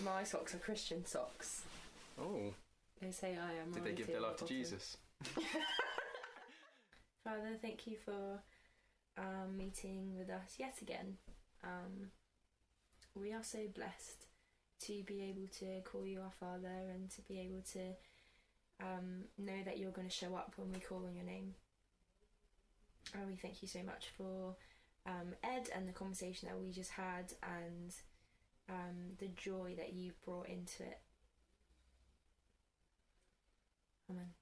My socks are Christian socks. Oh. They say I am. Did they give their life to Jesus? Father, thank you for meeting with us yet again. We are so blessed to be able to call you our Father and to be able to know that you're going to show up when we call on your name. And we thank you so much for Ed and the conversation that we just had and the joy that you brought into it. Amen.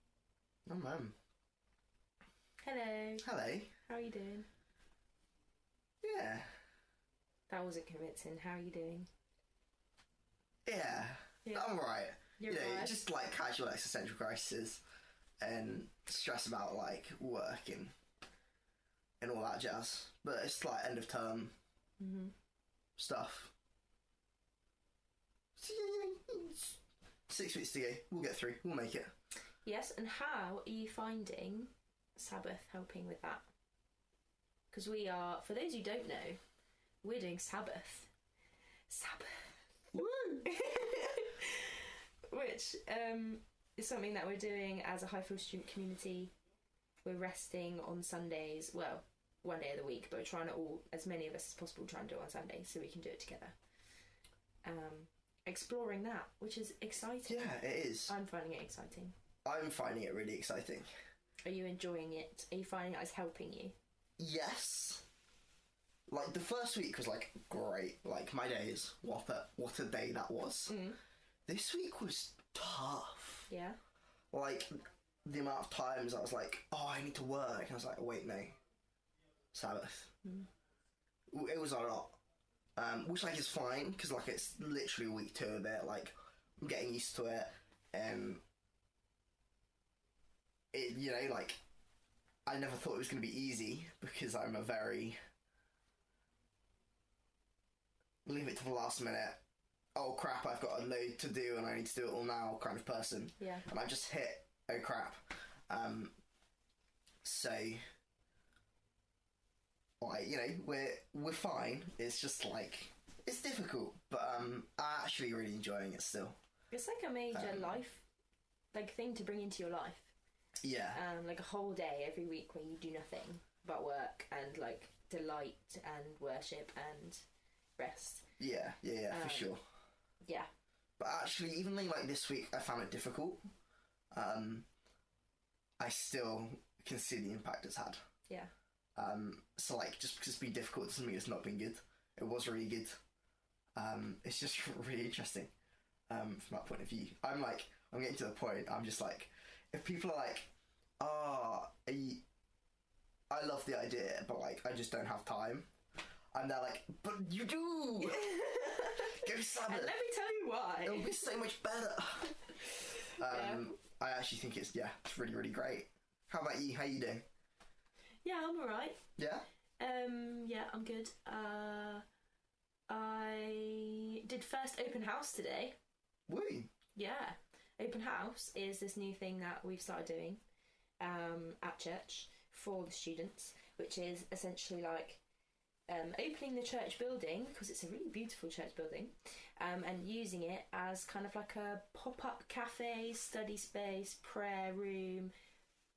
Amen. Hello. Hello. How are you doing? Yeah. That wasn't convincing. How are you doing? Yeah. I'm alright. You're you know, right. just like casual existential crisis and stress about like work and all that jazz. But it's like end of term stuff. So, yeah, 6 weeks to go. We'll get through. We'll make it. Yes, and how are you finding Sabbath helping with that? Because we are, for those who don't know, we're doing Sabbath. Woo! Which is something that we're doing as a Highfield student community. We're resting on Sundays, well, one day of the week, but we're trying to as many of us as possible, try and do it on Sundays so we can do it together. Exploring that, which is exciting. Yeah, it is. I'm finding it exciting. I'm finding it really exciting. Are you enjoying it? Are you finding it as helping you? Yes. Like, the first week was, like, great. Like, my days, what a day that was. This week was tough. Yeah. Like, the amount of times I was like, oh, I need to work. And I was like, wait, no. Sabbath. It was a lot. Which, like, is fine, because, like, it's literally week 2 of it. Like, I'm getting used to it. It, you know, like, I never thought it was going to be easy, because I'm a very leave it to the last minute, oh crap, I've got a load to do and I need to do it all now kind of person. Yeah. And I just hit, oh crap. So, like, you know, we're fine. It's just like, it's difficult, but I'm actually really enjoying it still. It's like a major life, like, thing to bring into your life. Yeah. Like a whole day every week where you do nothing but work and, like, delight and worship and rest. Yeah, for sure. Yeah. But actually, even though, like, this week I found it difficult, I still can see the impact it's had. Yeah. So, like, just because it's been difficult doesn't mean it's not been good. It was really good. It's just really interesting from that point of view. I'm getting to the point, I'm just like, if people are like, I love the idea, but, like, I just don't have time. And they're like, but you do! Go Sabbath! And let me tell you why. It'll be so much better! I actually think it's really, really great. How about you? How you doing? Yeah, I'm alright. Yeah? Yeah, I'm good. I did first open house today. Woo! Yeah. Open house is this new thing that we've started doing at church for the students, which is essentially like opening the church building, because it's a really beautiful church building, and using it as kind of like a pop-up cafe, study space, prayer room.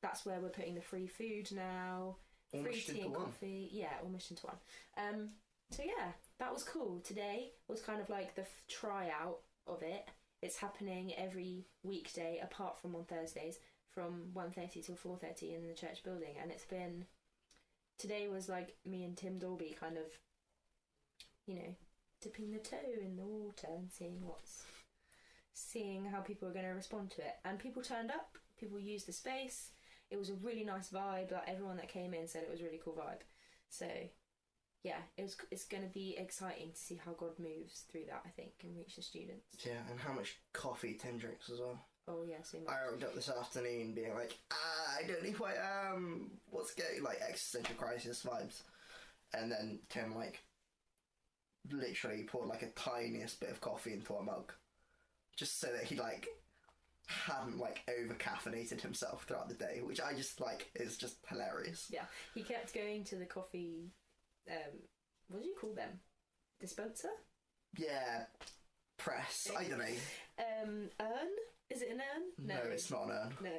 That's where we're putting the free food now. Almost free tea and coffee. Yeah, almost into one. So yeah, that was cool. Today was kind of like the tryout of it. It's happening every weekday apart from on Thursdays from 1:30 till 4:30 in the church building, and it's been... Today was like me and Tim Dolby kind of, you know, dipping the toe in the water and seeing how people are going to respond to it. And people turned up, people used the space. It was a really nice vibe. Like, everyone that came in said it was a really cool vibe. So, yeah, it's going to be exciting to see how God moves through that, I think, and reach the students. Yeah, and how much coffee Tim drinks as well. Oh, yeah, so much. I rocked up this afternoon being like, I don't know who I am. What's going, like, existential crisis vibes. And then Tim, like, literally poured, like, a tiniest bit of coffee into a mug. Just so that he, like, hadn't, like, over-caffeinated himself throughout the day, which I just, like, is just hilarious. Yeah, he kept going to the coffee, what do you call them? Dispenser? Yeah. press. I don't know. Urn? Is it an urn? No, it's not an urn. No.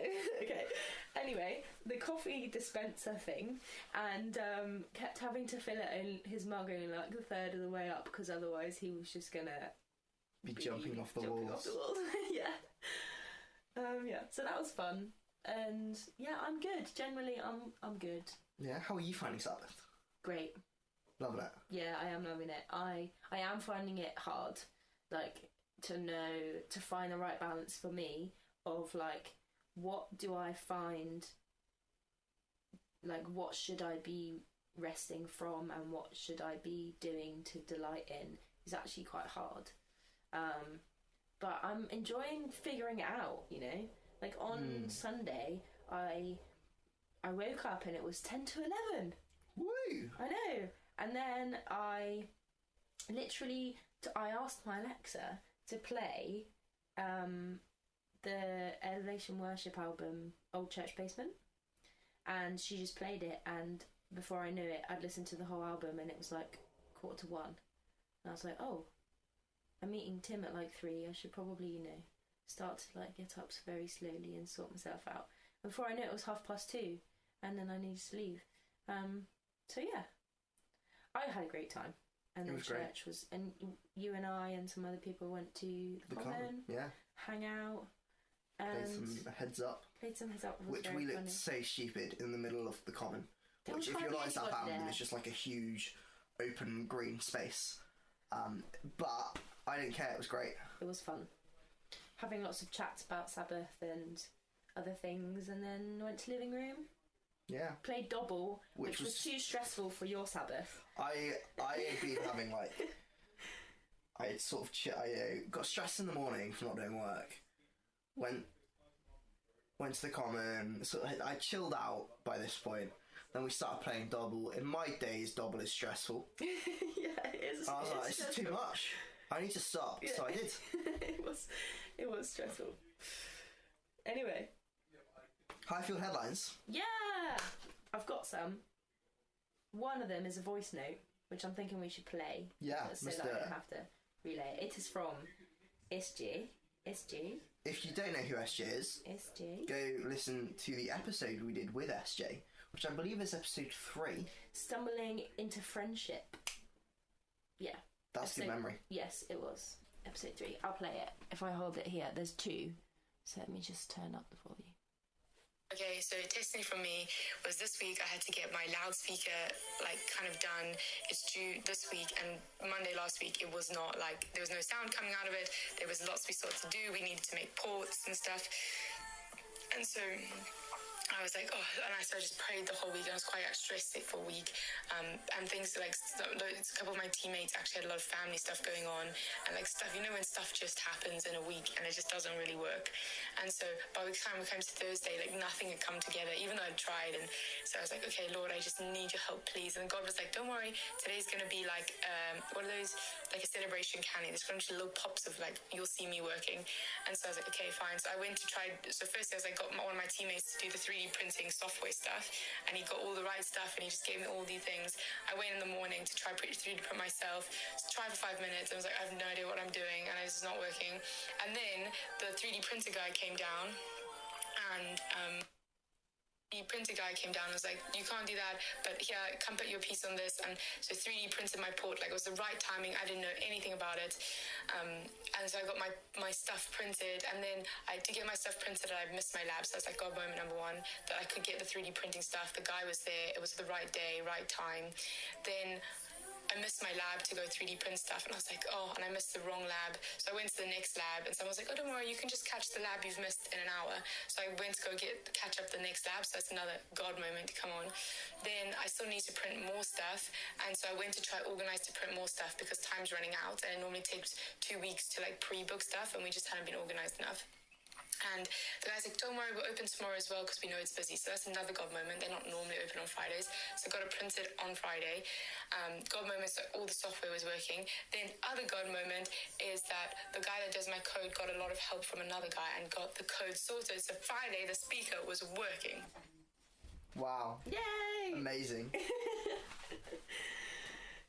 Okay. Anyway, the coffee dispenser thing, and kept having to fill it in his mug only like a third of the way up, because otherwise he was just gonna Be jumping off the walls. Yeah. Yeah. So that was fun, and yeah, I'm good. Generally, I'm good. Yeah. How are you finding Sabbath? Great. Loving it. Yeah, I am loving it. I am finding it hard, like, to find the right balance for me of, like, what do I find, like, what should I be resting from and what should I be doing to delight in is actually quite hard. But I'm enjoying figuring it out, you know? Like, on Sunday, I woke up and it was 10 to 11. Woo! I know. And then I asked my Alexa to play the Elevation Worship album, Old Church Basement. And she just played it, and before I knew it, I'd listened to the whole album, and it was like 1:45. And I was like, oh, I'm meeting Tim at like 3. I should probably, you know, start to like get up very slowly and sort myself out. And before I knew it, it was 2:30, and then I needed to leave. So yeah, I had a great time. And the church was, and you and I and some other people went to the common, yeah, hang out, and played some heads up. Which we looked funny. so stupid in the middle of the common. There Which, was if you're hardly not in Southampton, anybody it's just like a huge open green space. But I didn't care. It was great. It was fun, having lots of chats about Sabbath and other things, and then went to living room. Yeah. Played Dobble, which was too stressful for your Sabbath. I had been having like, I had sort of got stressed in the morning for not doing work. Went to the common. So I chilled out by this point. Then we started playing Dobble. In my days, Dobble is stressful. Yeah, it is. I was like, this is too much. I need to stop. Yeah. So I did. It was stressful. Anyway. Highfield headlines. Yeah, I've got some. One of them is a voice note, which I'm thinking we should play. Yeah, so that I don't have to relay. It is from SG. If you don't know who SJ is, SJ, go listen to the episode we did with SJ, which I believe is episode 3. Stumbling into Friendship. Yeah. That's good memory. Yes, it was. Episode 3. I'll play it. If I hold it here, there's 2. So let me just turn up the volume. Okay, so testing from me was this week I had to get my loudspeaker like kind of done. It's due this week, and Monday last week it was not, like, there was no sound coming out of it. There was lots we still had to do. We needed to make ports and stuff. And so I was like, oh, and so I just prayed the whole week. I was quite stressed for a week. And things like, a couple of my teammates actually had a lot of family stuff going on, and like stuff, you know, when stuff just happens in a week and it just doesn't really work. And so by the time we came to Thursday, like nothing had come together, even though I'd tried. And so I was like, okay, Lord, I just need your help, please. And God was like, don't worry, today's going to be like, what are those, like a celebration candy. There's going to be little pops of like, you'll see me working. And so I was like, okay, fine. So I went to try, so first I was like, got one of my teammates to do the 3D printing software stuff, and he got all the right stuff, and he just gave me all these things. I went in the morning to try 3D print myself, tried for 5 minutes. I was like, I have no idea what I'm doing, and it's not working. And then the 3D printer guy came down, and the printer guy came down and was like, you can't do that, but here, come put your piece on this. And so 3D printed my port, like it was the right timing. I didn't know anything about it. And so I got my stuff printed, and then to get my stuff printed, I missed my lab. So I was like, God moment number 1, that I could get the 3D printing stuff. The guy was there. It was the right day, right time. Then I missed my lab to go 3D print stuff, and I was like, oh, and I missed the wrong lab. So I went to the next lab, and someone was like, oh, don't worry, you can just catch the lab you've missed in an hour. So I went to go catch up the next lab. So that's another God moment to come on. Then I still need to print more stuff, and so I went to try organize to print more stuff because time's running out, and it normally takes 2 weeks to like pre-book stuff, and we just hadn't been organized enough. And the guy's like, don't worry, we're open tomorrow as well because we know it's busy. So that's another God moment. They're not normally open on Fridays. So I got it printed on Friday. God moment, so all the software was working. Then other God moment is that the guy that does my code got a lot of help from another guy and got the code sorted. So Friday, the speaker was working. Wow. Yay! Amazing.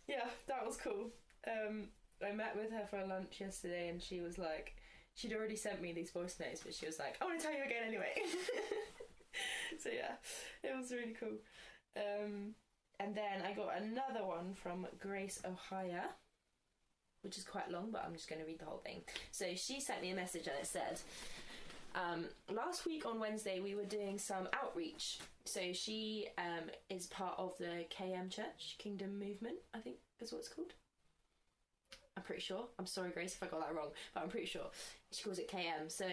Yeah, that was cool. I met with her for lunch yesterday, and she was like, she'd already sent me these voice notes, but she was like, I want to tell you again anyway. So yeah, it was really cool. And then I got another one from Grace Ohio, which is quite long, but I'm just going to read the whole thing. So she sent me a message and it said, last week on Wednesday we were doing some outreach. So she is part of the KM Church, Kingdom Movement, I think is what it's called. I'm pretty sure. I'm sorry, Grace, if I got that wrong, but I'm pretty sure. She calls it KM. So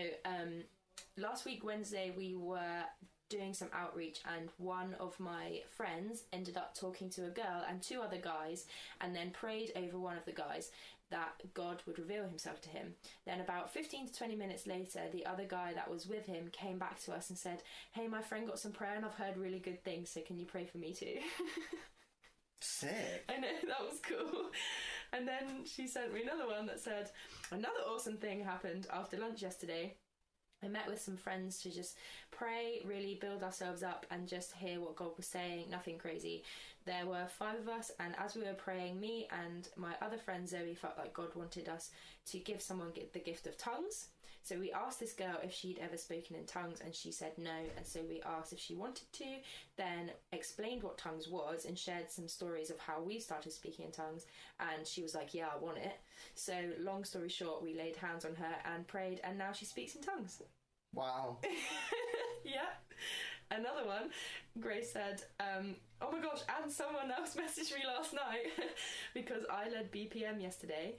last week, Wednesday, we were doing some outreach, and one of my friends ended up talking to a girl and two other guys, and then prayed over one of the guys that God would reveal himself to him. Then about 15 to 20 minutes later, the other guy that was with him came back to us and said, hey, my friend got some prayer and I've heard really good things, so can you pray for me too? Sick. I know, that was cool. And then she sent me another one that said, another awesome thing happened after lunch yesterday. I met with some friends to just pray, really build ourselves up and just hear what God was saying, nothing crazy. There were 5 of us, and as we were praying, me and my other friend Zoe felt like God wanted us to give someone the gift of tongues. So we asked this girl if she'd ever spoken in tongues, and she said no, and so we asked if she wanted to, then explained what tongues was and shared some stories of how we started speaking in tongues, and she was like, yeah, I want it. So long story short, we laid hands on her and prayed, and now she speaks in tongues. Wow. Yeah. Another one, Grace said, oh my gosh, and someone else messaged me last night because I led BPM yesterday,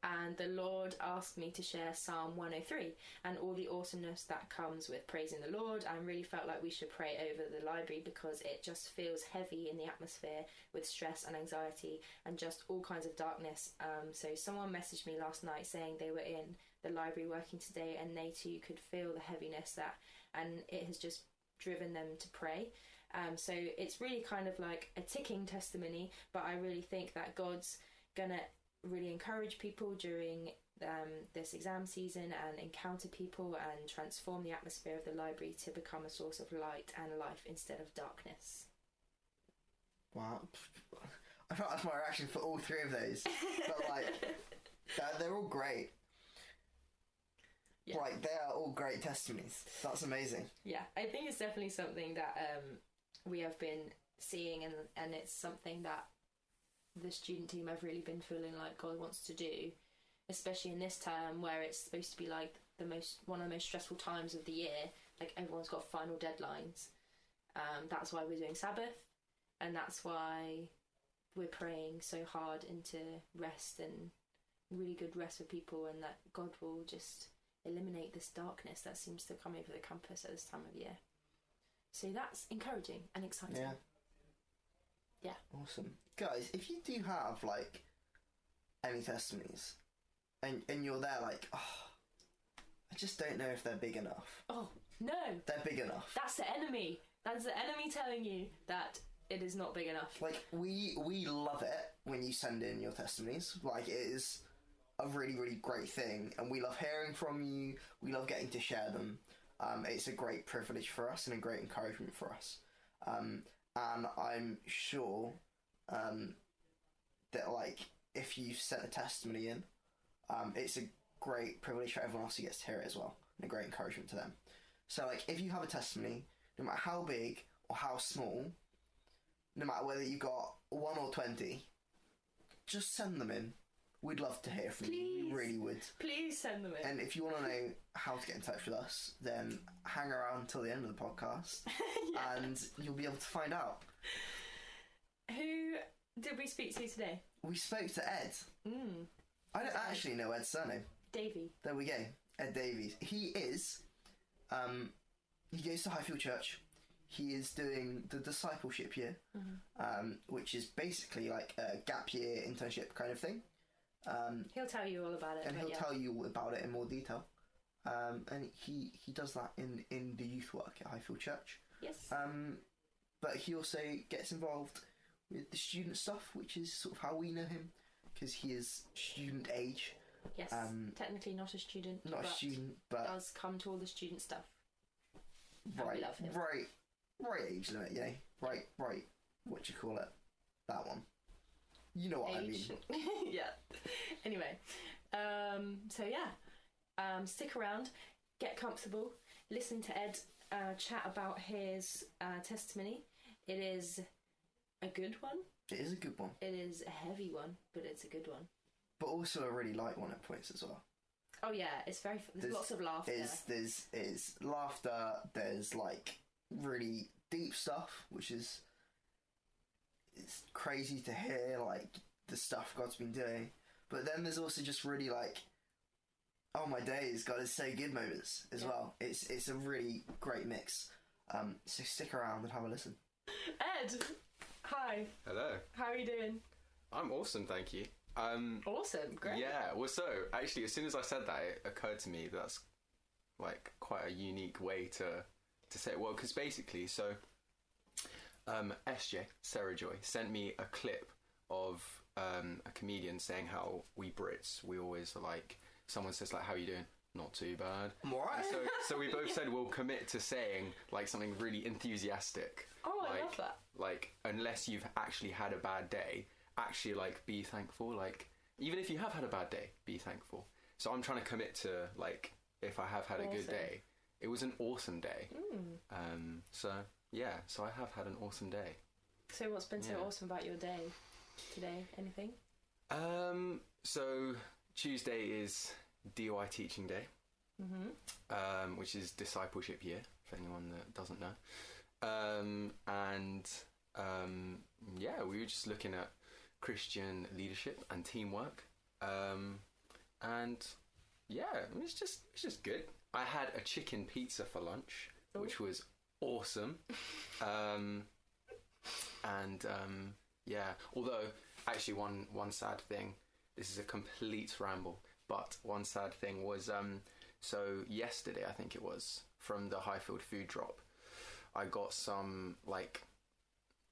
and the Lord asked me to share Psalm 103 and all the awesomeness that comes with praising the Lord, and really felt like we should pray over the library because it just feels heavy in the atmosphere with stress and anxiety and just all kinds of darkness. So someone messaged me last night saying they were in the library working today and they too could feel the heaviness and it has just driven them to pray. So it's really kind of like a ticking testimony, but I really think that God's gonna really encourage people during this exam season and encounter people and transform the atmosphere of the library to become a source of light and life instead of darkness. Wow. I thought that's my reaction for all 3 of those. But like, they're all great. Yeah. Like, they are all great testimonies. That's amazing. Yeah, I think it's definitely something that we have been seeing, and it's something that the student team have really been feeling like God wants to do, especially in this term where it's supposed to be like one of the most stressful times of the year. Like, everyone's got final deadlines. That's why we're doing Sabbath, and that's why we're praying so hard into rest and really good rest for people, and that God will just eliminate this darkness that seems to come over the campus at this time of year. So that's encouraging and exciting. Yeah. Awesome. Guys, if you do have like any testimonies and you're there like, oh, I just don't know if they're big enough. Oh, no. They're big enough. That's the enemy. That's the enemy telling you that it is not big enough. Like, we love it when you send in your testimonies. Like, it is a really, really great thing, and we love hearing from you. We love getting to share them. It's a great privilege for us and a great encouragement for us. And I'm sure that, like, if you've sent a testimony in, it's a great privilege for everyone else who gets to hear it as well, and a great encouragement to them. So, like, if you have a testimony, no matter how big or how small, no matter whether you got 1 or 20, just send them in. We'd love to hear from you. We really would. Please send them in. And if you want to know how to get in touch with us, then hang around until the end of the podcast Yeah. and you'll be able to find out. Who did we speak to today? We spoke to Ed. I don't actually know Ed's surname. Davey. There we go. Ed Davies. He is, he goes to Highfield Church. He is doing the discipleship year, which is basically like a gap year internship kind of thing. He'll tell you all about it. And he'll tell you all about it in more detail. And he does that in the youth work at Highfield Church. Yes. But he also gets involved with the student stuff, which is sort of how we know him, because he is student age. Yes. Technically not a student. Not a student, but does come to all the student stuff. Right. We love him. Right age limit, yeah. Right. What do you call it? That one. You know what age. I mean. Yeah. Anyway, so yeah, stick around, get comfortable, listen to Ed chat about his testimony. It is a good one. It is a good one. It is a heavy one, but it's a good one. But also a really light one at points as well. Oh yeah, it's very. There's lots of laughter. There's laughter. There's like really deep stuff, which is it's crazy to hear, like the stuff God's been doing. But then there's also just really like, oh my days, God is so good moments as well. It's a really great mix. So stick around and have a listen. Ed, hi. Hello. How are you doing? I'm awesome, thank you. Awesome, great. Yeah, well, so actually, as soon as I said that, it occurred to me that's like quite a unique way to say it. Well, because basically, so SJ, Sarah Joy, sent me a clip of a comedian saying how we Brits, we always are like, someone says like, how are you doing? Not too bad. I'm alright. So we both said we'll commit to saying like something really enthusiastic. Oh, like, I love that. Like, unless you've actually had a bad day, actually like be thankful. Like, even if you have had a bad day, be thankful. So I'm trying to commit to like, if I have had a good day, it was an awesome day. So yeah, so I have had an awesome day. So what's been so awesome about your day today? Anything? So Tuesday is DOI teaching day, which is discipleship year for anyone that doesn't know. Yeah, we were just looking at Christian leadership and teamwork, and yeah, it's just good. I had a chicken pizza for lunch, which was awesome. Yeah, although actually one sad thing, this is a complete ramble, but one sad thing was so yesterday, I think it was, from the Highfield food drop, I got some like,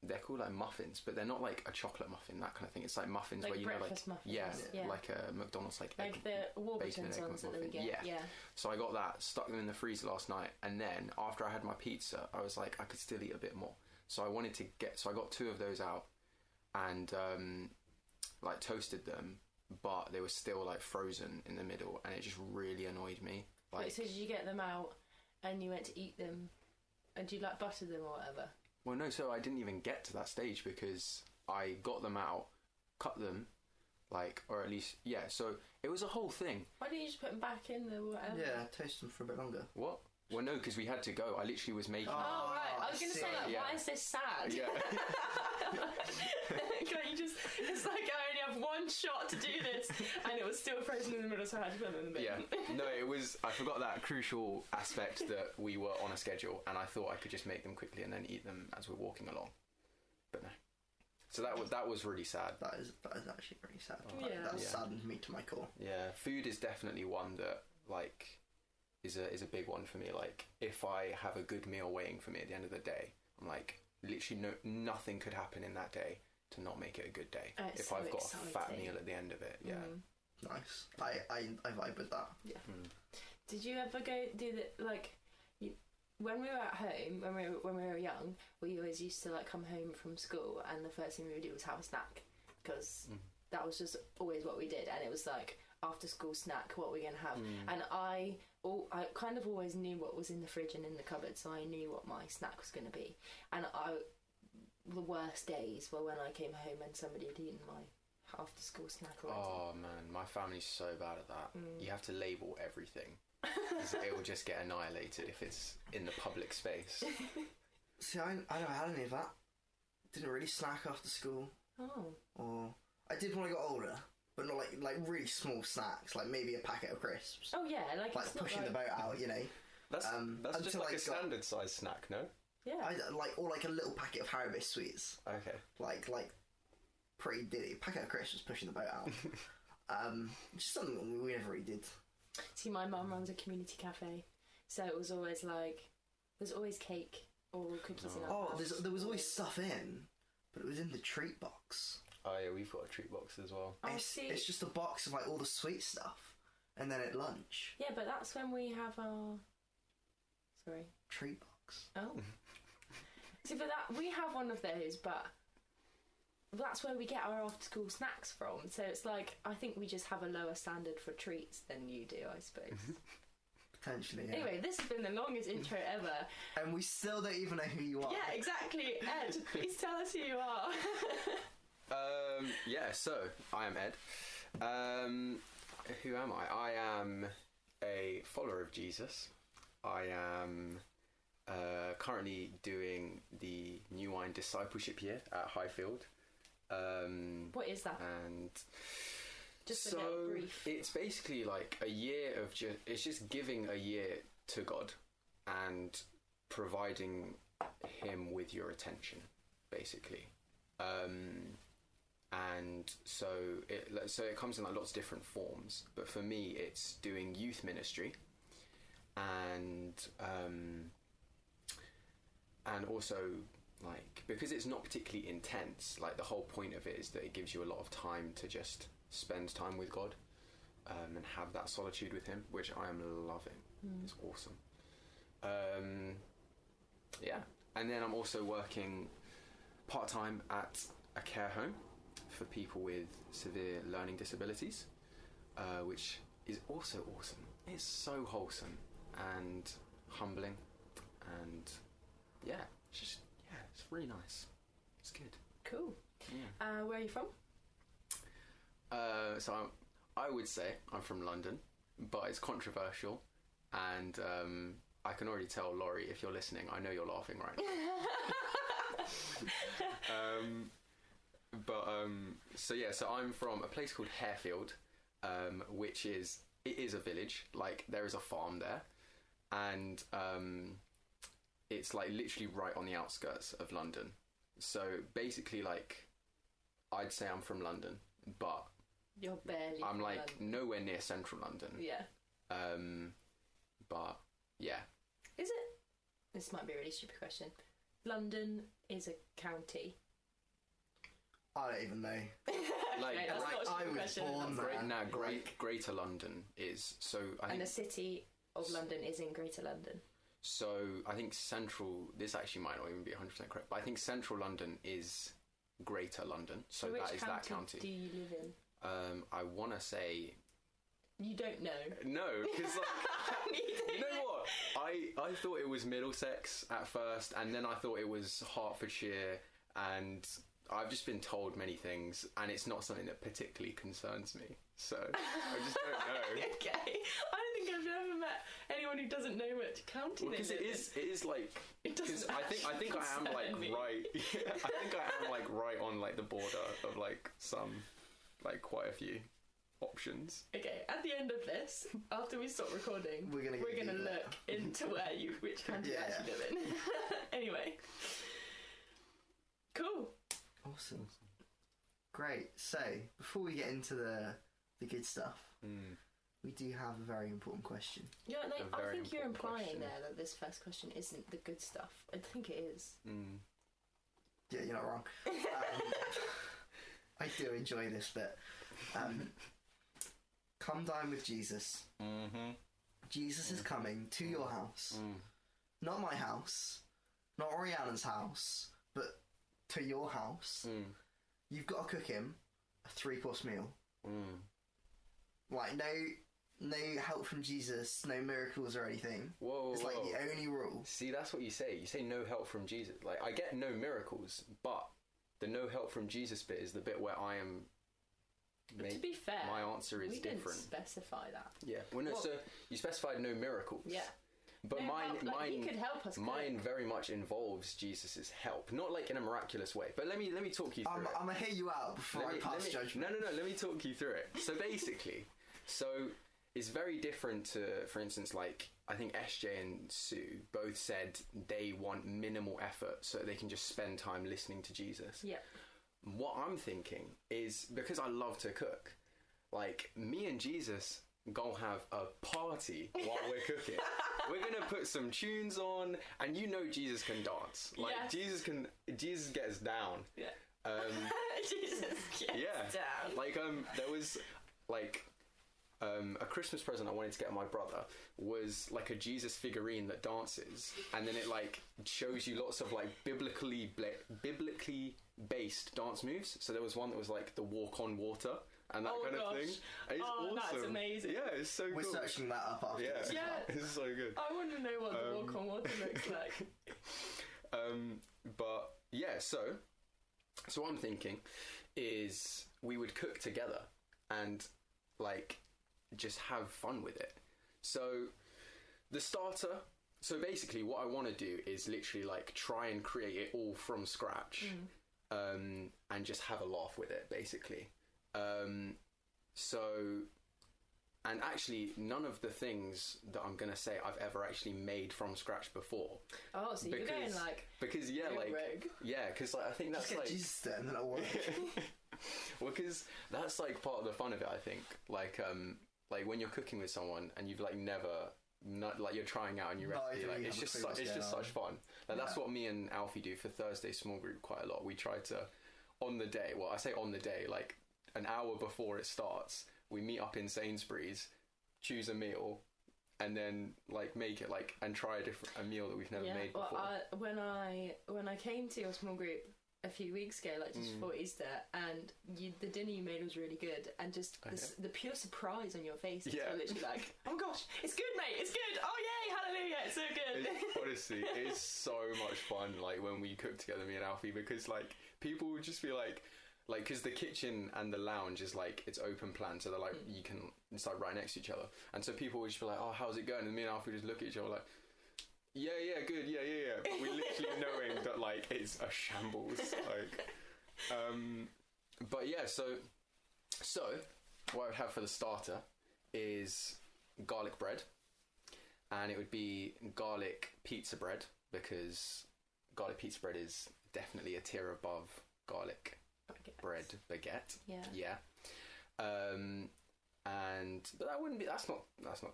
they're called like muffins, but they're not like a chocolate muffin, that kind of thing. It's like muffins like where you know, like muffins. yeah, like a McDonald's like the bacon and egg Warburton's ones that we muffin. get. Yeah. So I got that, stuck them in the freezer last night, and then after I had my pizza, I was like, I could still eat a bit more. So I got 2 of those out, and like toasted them, but they were still like frozen in the middle, and it just really annoyed me. Like, Wait, so did you get them out and you went to eat them, and you like butter them or whatever? Well, no, so I didn't even get to that stage because I got them out, cut them, like, or at least, yeah, so it was a whole thing. Why didn't you just put them back in the whatever? Yeah, toast them for a bit longer. What? Well, no, because we had to go. I literally was making... Oh, right. I was going to say, like, why is this sad? Yeah. Can't you just... It's like, I only have one shot to do this, and it was still frozen in the middle, so I had to put them in the bin. Yeah. No, it was... I forgot that crucial aspect that we were on a schedule, and I thought I could just make them quickly and then eat them as we're walking along. But no. So that was really sad. That is actually really sad. Yeah. That saddened me to my core. Yeah, food is definitely one that, like... is a big one for me. Like, if I have a good meal waiting for me at the end of the day, I'm like, literally nothing could happen in that day to not make it a good day. If so I've got exciting. a fat meal at the end of it, yeah. Nice. I vibe with that. Yeah. Did you ever go do the like? When we were at home, when we were young, we always used to like come home from school, and the first thing we would do was have a snack, because that was just always what we did, and it was like after school snack, what we're gonna have. And I kind of always knew what was in the fridge and in the cupboard, so I knew what my snack was gonna be. And the worst days were when I came home and somebody had eaten my after school snack already. Oh man, my family's so bad at that. You have to label everything. It will just get annihilated if it's in the public space. See, I don't have any of that. Didn't really snack after school. Oh. Or I did when I got older, but not like really small snacks, like maybe a packet of crisps. Oh yeah, like it's not pushing the boat out, you know. That's just like a standard size snack, no? Yeah. Or like a little packet of Haribo sweets. Okay. Like pretty dilly. Packet of crisps was pushing the boat out. Just something we never really did. See, my mum runs a community cafe, so it was always like there's always cake or cookies in our house. There was always stuff in, but it was in the treat box. Oh yeah, we've got a treat box as well. It's just a box of like all the sweet stuff, and then at lunch. Yeah, but that's when we have our treat box. Oh. See, but that we have one of those, but that's where we get our after-school snacks from. So it's like, I think we just have a lower standard for treats than you do, I suppose. Potentially, yeah. Anyway, this has been the longest intro ever. And we still don't even know who you are. Yeah, exactly. Ed, please tell us who you are. So I am Ed. Who am I? I am a follower of Jesus. I am currently doing the New Wine Discipleship year at Highfield. What is that? And just so a little brief. it's basically like a year of it's just giving a year to God and providing him with your attention, basically. And so it comes in like lots of different forms, but for me it's doing youth ministry and also, like, because it's not particularly intense, like the whole point of it is that it gives you a lot of time to just spend time with God and have that solitude with him, which I am loving. It's awesome. And then I'm also working part-time at a care home for people with severe learning disabilities, which is also awesome. It's so wholesome and humbling, and it's really nice. It's good. Cool. Yeah. Where are you from? So I would say I'm from London, but it's controversial, and I can already tell, Laurie, if you're listening, I know you're laughing right now. So I'm from a place called Harefield, which is a village. Like, there is a farm there, and it's like literally right on the outskirts of London. So basically, like, I'd say I'm from London, but You're barely. I'm from like London. nowhere near central London. Yeah. But yeah. Is it? This might be a really stupid question. London is a county. I don't even know. Like, Okay, that's not a stupid I was question. born there. Greater London is, so I think. And the city of London is in Greater London. So I think central. This actually might not even be 100% correct, but I think central London is Greater London. So which that is that county. do you live in? I want to say. You don't know. No, because Me you know what? I thought it was Middlesex at first, and then I thought it was Hertfordshire, and I've just been told many things, and it's not something that particularly concerns me. So I just don't know. Okay. I don't think I've ever met anyone who doesn't know which county they Because live it is like. It doesn't. I think I am like concern me. right. I think I am like right on like the border of like some, like quite a few options. Okay, at the end of this, after we stop recording, We're gonna look into which county you actually live in. Anyway. Cool. Awesome. Great. So, before we get into the good stuff, we do have a very important question. Yeah, no, A I very think you're important implying question. there that this first question isn't the good stuff. I think it is. Yeah, you're not wrong. I do enjoy this bit. Come dine with Jesus. Jesus is coming to your house. Not my house. Not Rhiannon's house. But to your house. You've got to cook him a 3-course meal. Like, no help from Jesus, no miracles or anything. Whoa, it's like whoa. the only rule. See, that's what you say. You say no help from Jesus. Like, I get no miracles, but the no help from Jesus bit is the bit where I am. But to be fair, my answer is we different. didn't specify that. Yeah. Well, no. So you specified no miracles. Yeah. But No mine, help, like, he could help us. mine very much involves Jesus's help, not like in a miraculous way. But let me talk you through it. I'm gonna hear you out before I pass judgment. No. Let me talk you through it. So basically, it's very different to, for instance, like I think SJ and Sue both said they want minimal effort so they can just spend time listening to Jesus. Yeah. What I'm thinking is, because I love to cook, like me and Jesus gonna have a party while we're cooking. We're gonna put some tunes on, and you know Jesus can dance. Like Yes. Jesus gets down. Yeah. Jesus gets down. Like there was like a Christmas present I wanted to get my brother was like a Jesus figurine that dances, and then it like shows you lots of like biblically based dance moves. So there was one that was like the walk on water and that kind of thing. It's awesome. That's amazing. Yeah, it's so We're cool. searching that up after this. Yeah. It's so good. I want to know what the walk on water looks like. But yeah, so what I'm thinking is we would cook together and like just have fun with it. So the starter, so basically what I want to do is literally like try and create it all from scratch, and just have a laugh with it basically. And actually none of the things that I'm gonna say I've ever actually made from scratch before. Oh, so you're going like because like I think that's just like get Jesus there and then it'll work. well, because that's like part of the fun of it, I think. Like when you're cooking with someone and you've like like you're trying out a new recipe, like it's just such fun. Like that's what me and Alfie do for Thursday small group quite a lot. We try to on the day, well I say on the day, like an hour before it starts, we meet up in Sainsbury's, choose a meal, and then like make it like and try a meal that we've never made before. Well, when I came to your small group a few weeks ago, like just before Easter, and the dinner you made was really good, and just the pure surprise on your face, it's literally like, oh my gosh, it's good, mate, it's good, oh yay, hallelujah, it's so good. Honestly, it's so much fun, like when we cook together, me and Alfie, because like people would just be like because the kitchen and the lounge is like it's open plan, so they're like it's like right next to each other, and so people would just be like, oh, how's it going? And me and Alfie just look at each other like, yeah, good, yeah. But we literally knowing that like it's a shambles, like. But yeah, so what I would have for the starter is garlic bread, and it would be garlic pizza bread, because garlic pizza bread is definitely a tier above garlic bread baguette. Yeah. But that wouldn't be. That's not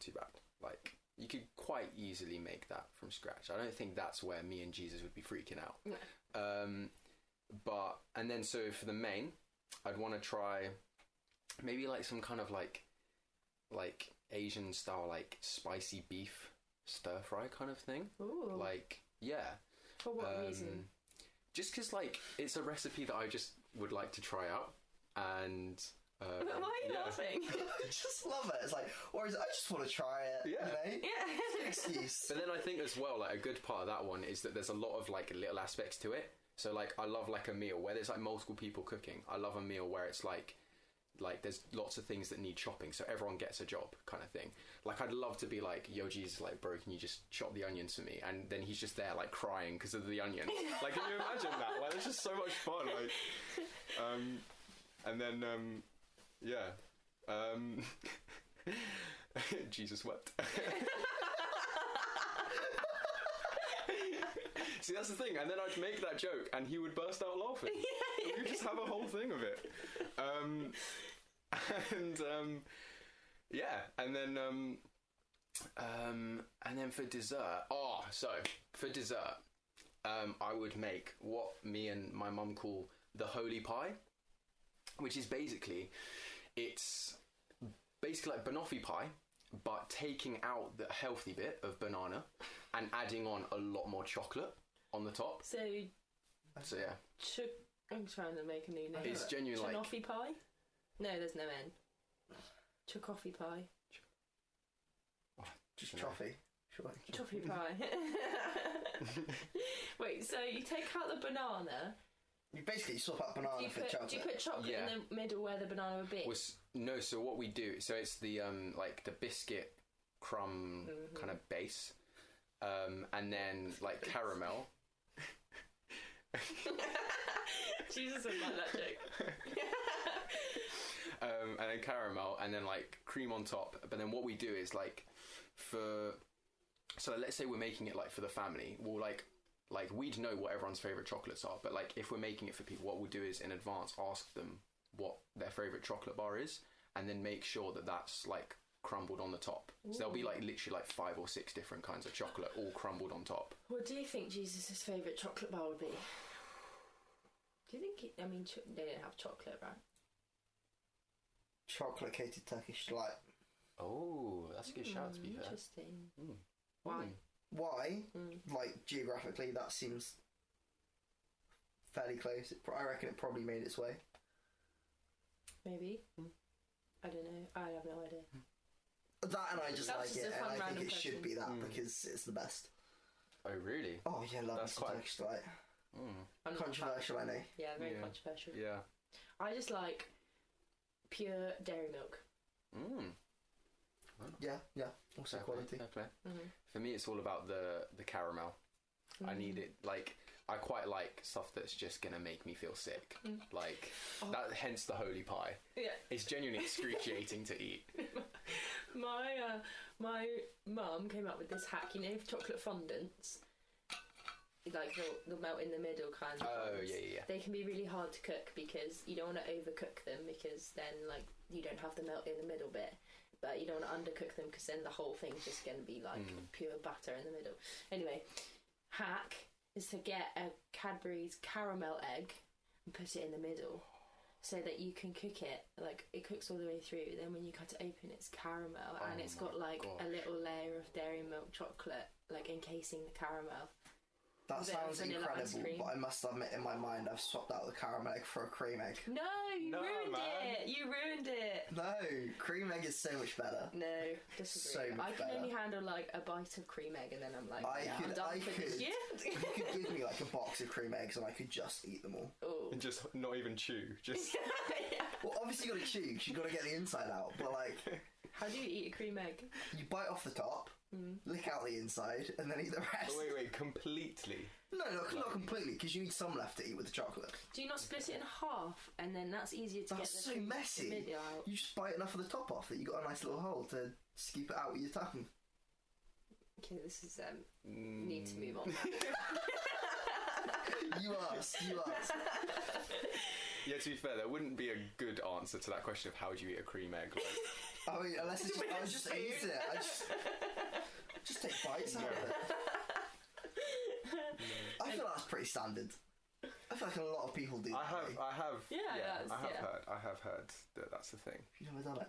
too bad. Like you could quite easily make that from scratch. I don't think that's where me and Jesus would be freaking out. No. But and then so for the main, I'd want to try maybe like some kind of like Asian style like spicy beef stir fry kind of thing. Ooh. Like yeah. For what reason? Just because like it's a recipe that I just would like to try out, and why are you laughing? I just love it. It's like, or is it, I just want to try it. Yeah. You know? It's an excuse. But then I think as well, like a good part of that one is that there's a lot of like little aspects to it. So like I love like a meal where there's like multiple people cooking. I love a meal where it's like there's lots of things that need chopping, so everyone gets a job kind of thing. Like I'd love to be like, yo Jesus, like bro, can you just chop the onions for me? And then he's just there like crying because of the onions. Like can you imagine that? Like it's just so much fun. Like and then Jesus wept. See, that's the thing. And then I'd make that joke and he would burst out laughing. We would just have a whole thing of it. And then for dessert, I would make what me and my mum call the holy pie, which is basically like banoffee pie, but taking out the healthy bit of banana and adding on a lot more chocolate on the top. So yeah. I'm trying to make a new name. It's genuinely like... Chanoffee pie? No, there's no N. Chocoffee pie. Just choffee. Sure. Choffee pie. Wait, so you take out the banana... You basically swap out banana for chocolate. Do you put chocolate in the middle where the banana would be? No, so what we do... So it's the like the biscuit crumb kind of base. And then like caramel... Jesus would like that joke. And then caramel, and then like cream on top. But then what we do is like so let's say we're making it like for the family. We'll like we'd know what everyone's favourite chocolates are. But like if we're making it for people, what we'll do is in advance ask them what their favourite chocolate bar is, and then make sure that that's like crumbled on the top. Ooh. So there'll be like literally like 5 or 6 different kinds of chocolate all crumbled on top. What do you think Jesus' favourite chocolate bar would be? Do you think they didn't have chocolate, right? Chocolate-coated Turkish delight. Oh, that's a good shout to be fair. Interesting. Why? Why? Like, geographically, that seems fairly close. I reckon it probably made its way. Maybe. I don't know. I have no idea. That and I just That like was just it, a and fun I think random it should be that because it's the best. Oh really? Oh yeah, love That's some quite- Turkish delight. I'm not a fan. Controversial, I know. Yeah, very Yeah. controversial. Yeah. I just like pure dairy milk. Yeah. Also Fair quality. play, fair play. Mm-hmm. For me, it's all about the caramel. I need it, like, I quite like stuff that's just gonna make me feel sick. Like, that, hence the holy pie. Yeah. It's genuinely excruciating to eat. My mum came up with this hack, you know, chocolate fondants. Like they'll melt in the middle kind of Oh, ones. yeah. They can be really hard to cook because you don't want to overcook them because then like you don't have the melt in the middle bit. But you don't want to undercook them because then the whole thing's just going to be like pure batter in the middle. Anyway, hack is to get a Cadbury's caramel egg and put it in the middle so that you can cook it. Like, it cooks all the way through. Then when you cut it open, it's caramel and it's got like a little layer of dairy milk chocolate like encasing the caramel. That sounds vanilla ice incredible, cream. but I must admit in my mind I've swapped out the caramel egg for a cream egg. No, you No, ruined man. it. You ruined it. No, cream egg is so much better. No, disagree. So much I can better. only handle like a bite of cream egg and then I'm like, I I'm could- done I for this could. year. You could give me like a box of cream eggs and I could just eat them all. Oh. And just not even chew. Just Well, obviously you got to chew because you got to get the inside out. But like, How do you eat a cream egg? you bite off the top, lick out the inside, and then eat the rest. wait, completely. No, not completely, because you need some left to eat with the chocolate. Do you not split it in half and then that's easier to That's get so the messy. middle out? You just bite enough of the top off that you got a nice little hole to scoop it out with your tongue. Okay, this is need to move on. You ask. Yeah, to be fair, there wouldn't be a good answer to that question of how do you eat a cream egg. Like, I mean, unless it's just, I was just eating it. I just take bites out of it. I feel that's pretty standard. I feel like a lot of people do. I have. Yeah, I have heard that that's the thing. You've never done it.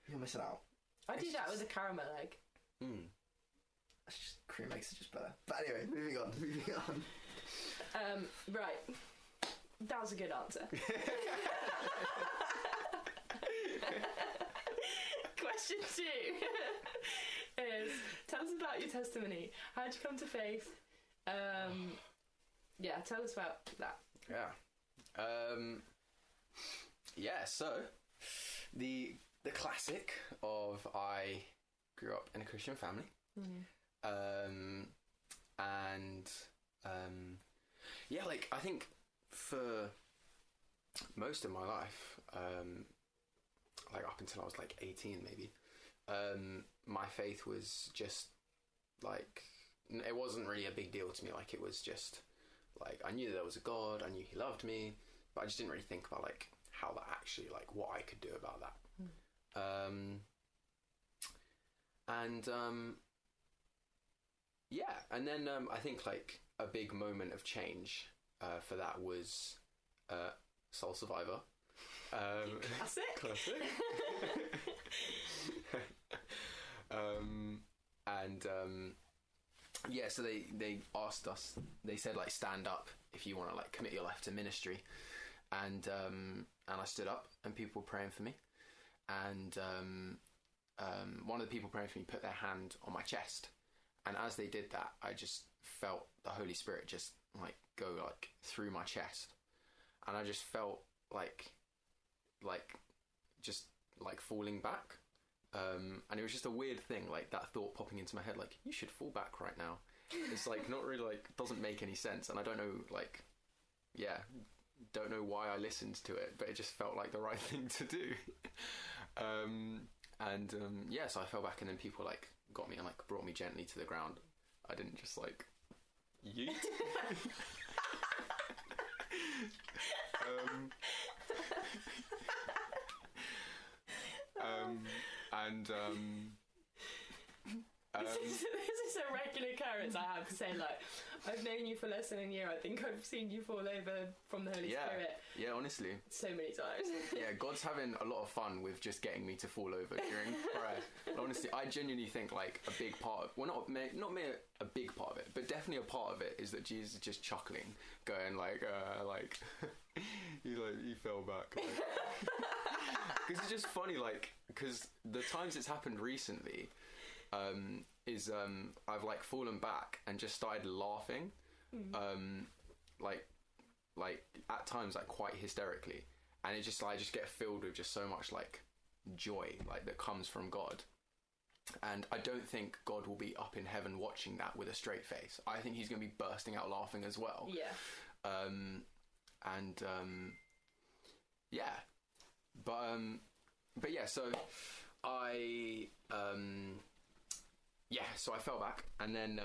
You're missing out. I do that with a caramel egg. It's just, cream eggs are just better. But anyway, moving on. Right. That was a good answer. Question 2 is, tell us about your testimony. How did you come to faith? Yeah, tell us about that. Yeah. So the classic of I grew up in a Christian family, and yeah, like I think for most of my life, like up until I was like 18 maybe, my faith was just like, it wasn't really a big deal to me. Like, it was just like, I knew there was a God, I knew he loved me, but I just didn't really think about like how that actually, like what I could do about that. Yeah, and then I think like a big moment of change for that was Soul Survivor. Classic. Yeah, so they asked us, they said like stand up if you want to like commit your life to ministry, and I stood up and people were praying for me, and one of the people praying for me put their hand on my chest, and as they did that I just felt the Holy Spirit just like go like through my chest, and I just felt like just like falling back, and it was just a weird thing, like that thought popping into my head, like you should fall back right now. It's like not really, like doesn't make any sense, and I don't know, like don't know why I listened to it, but it just felt like the right thing to do. Yeah, so I fell back, and then people like got me and like brought me gently to the ground. I didn't just like yeet. This is a regular occurrence, I have to say. Like, I've known you for less than a year. I think I've seen you fall over from the Holy Spirit. Yeah, honestly. So many times. Yeah, God's having a lot of fun with just getting me to fall over during prayer. And honestly, I genuinely think like a big part of, well, not a big part of it, but definitely a part of it is that Jesus is just chuckling, going like he fell back. Because it's just funny, like, because the times it's happened recently, I've like fallen back and just started laughing, like at times like quite hysterically, and it just I just get filled with just so much like joy like that comes from God. And I don't think God will be up in heaven watching that with a straight face. I think he's going to be bursting out laughing as well. Yeah. Yeah. But yeah, so I so I fell back, and then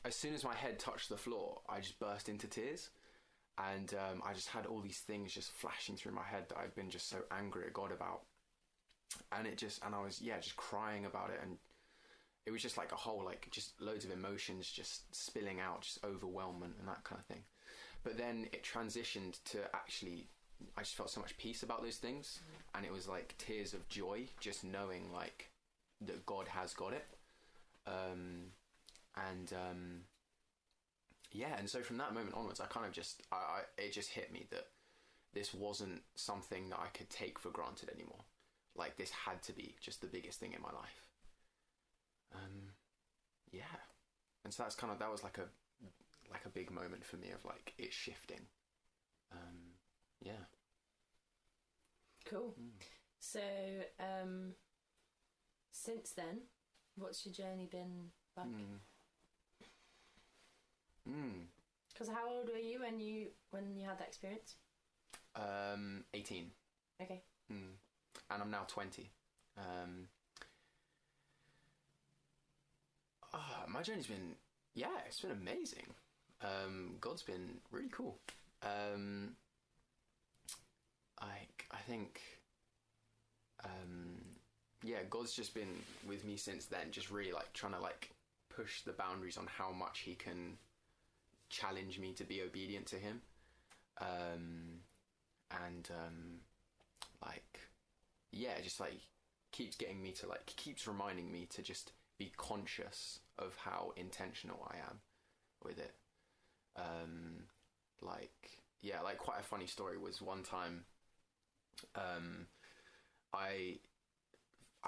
as soon as my head touched the floor, I just burst into tears. And I just had all these things just flashing through my head that I'd been just so angry at God about. And I was just crying about it, and it was just like a whole, like, just loads of emotions just spilling out, just overwhelmment and that kind of thing. But then it transitioned to actually, I just felt so much peace about those things, and it was like tears of joy, just knowing like that God has got it. And so from that moment onwards, I kind of just, it just hit me that this wasn't something that I could take for granted anymore. Like, this had to be just the biggest thing in my life. And so that was like a big moment for me of like it shifting. Cool. So, since then, what's your journey been like? Because how old were you when you had that experience? 18. Okay. And I'm now 20. My journey's been, it's been amazing. God's been really cool. I think, God's just been with me since then, just really like trying to like push the boundaries on how much he can challenge me to be obedient to him. Just like keeps reminding me to just be conscious of how intentional I am with it. Quite a funny story was one time, I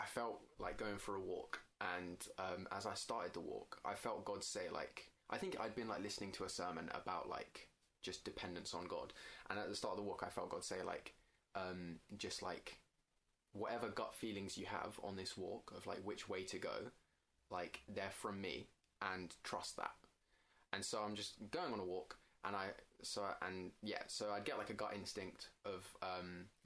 felt like going for a walk, and as I started the walk, I felt God say, like, I think I'd been like listening to a sermon about like just dependence on God, and at the start of the walk I felt God say like, just like whatever gut feelings you have on this walk of like which way to go, like they're from me, and trust that. And so I'm just going on a walk, and so I'd get like a gut instinct of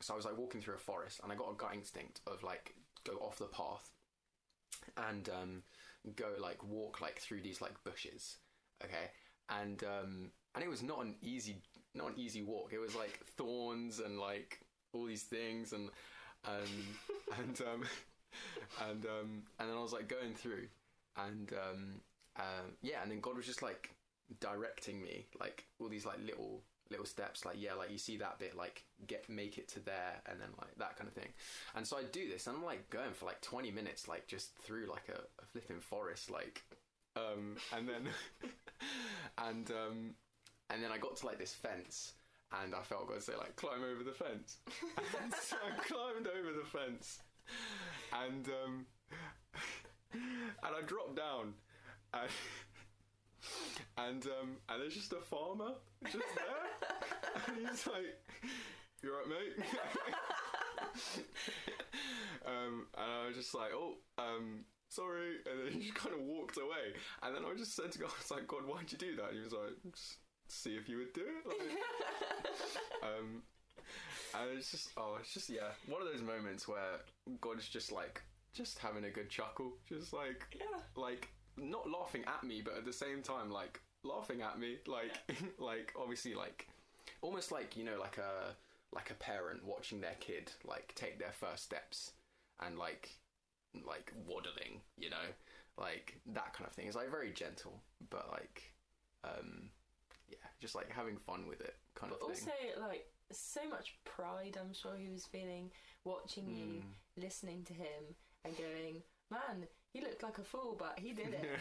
so I was like walking through a forest, and I got a gut instinct of like go off the path and go like walk like through these like bushes, okay, and it was not an easy walk. It was like thorns and like all these things, and then I was like going through, and then God was just like directing me like all these like little steps, like like you see that bit, like make it to there, and then like that kind of thing. And so I do this, and I'm like going for like 20 minutes like just through like a flipping forest, like and then and then I got to like this fence, and I felt God say like climb over the fence. And so I climbed over the fence, and I dropped down, and there's just a farmer just there, and he's like, "You alright, mate?" And I was just like, "Oh, sorry," and then he just kind of walked away. And then I just said to God, I was like, "God, why'd you do that?" And he was like, "Just see if you would do it." Like, and it's just one of those moments where God's just like just having a good chuckle, just like like not laughing at me, but at the same time like laughing at me, like like obviously like almost like, you know, like a parent watching their kid like take their first steps and like waddling, you know, like that kind of thing. It's like very gentle, but like just like having fun with it kind of thing. Also, like, so much pride I'm sure he was feeling watching you, listening to him and going, man, he looked like a fool, but he did it.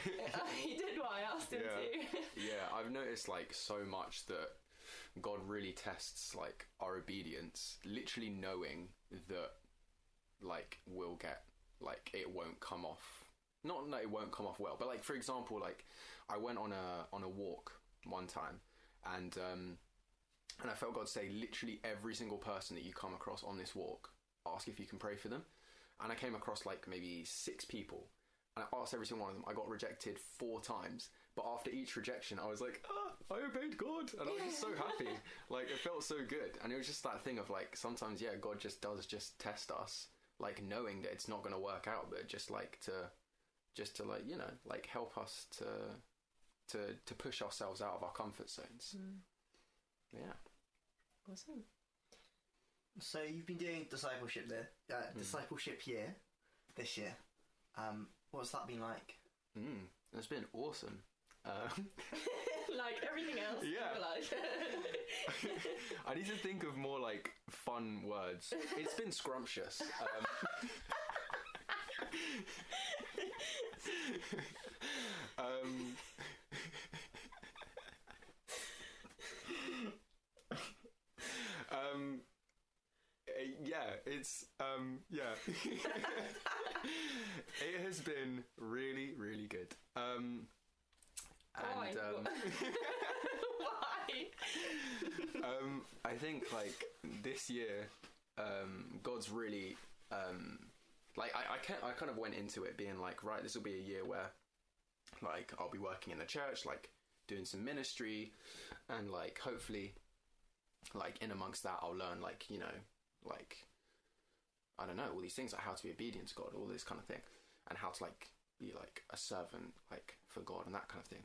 He did what I asked him to. Yeah, I've noticed like so much that God really tests like our obedience, literally knowing that like we'll get, like it won't come off, not that it won't come off well, but like for example, like I went on a walk one time, and I felt God say, literally every single person that you come across on this walk, ask if you can pray for them. And I came across like maybe 6 people, and I asked every single one of them. I got rejected 4 times, but after each rejection I was like, I obeyed God, and I was just so happy. Like it felt so good. And it was just that thing of like, sometimes God just does just test us, like knowing that it's not going to work out, but just to like, you know, like help us to push ourselves out of our comfort zones. Yeah. Awesome. So you've been doing discipleship there, discipleship year, this year. What's that been like? It's been awesome. Like everything else in your life. I need to think of more like fun words. It's been scrumptious. It's it has been really, really good. Why? Why? I think like this year, God's really like I kind of went into it being like, right, this will be a year where like I'll be working in the church, like doing some ministry, and like hopefully like in amongst that I'll learn like, you know, like I don't know, all these things, like how to be obedient to God, all this kind of thing, and how to like be like a servant like for God and that kind of thing.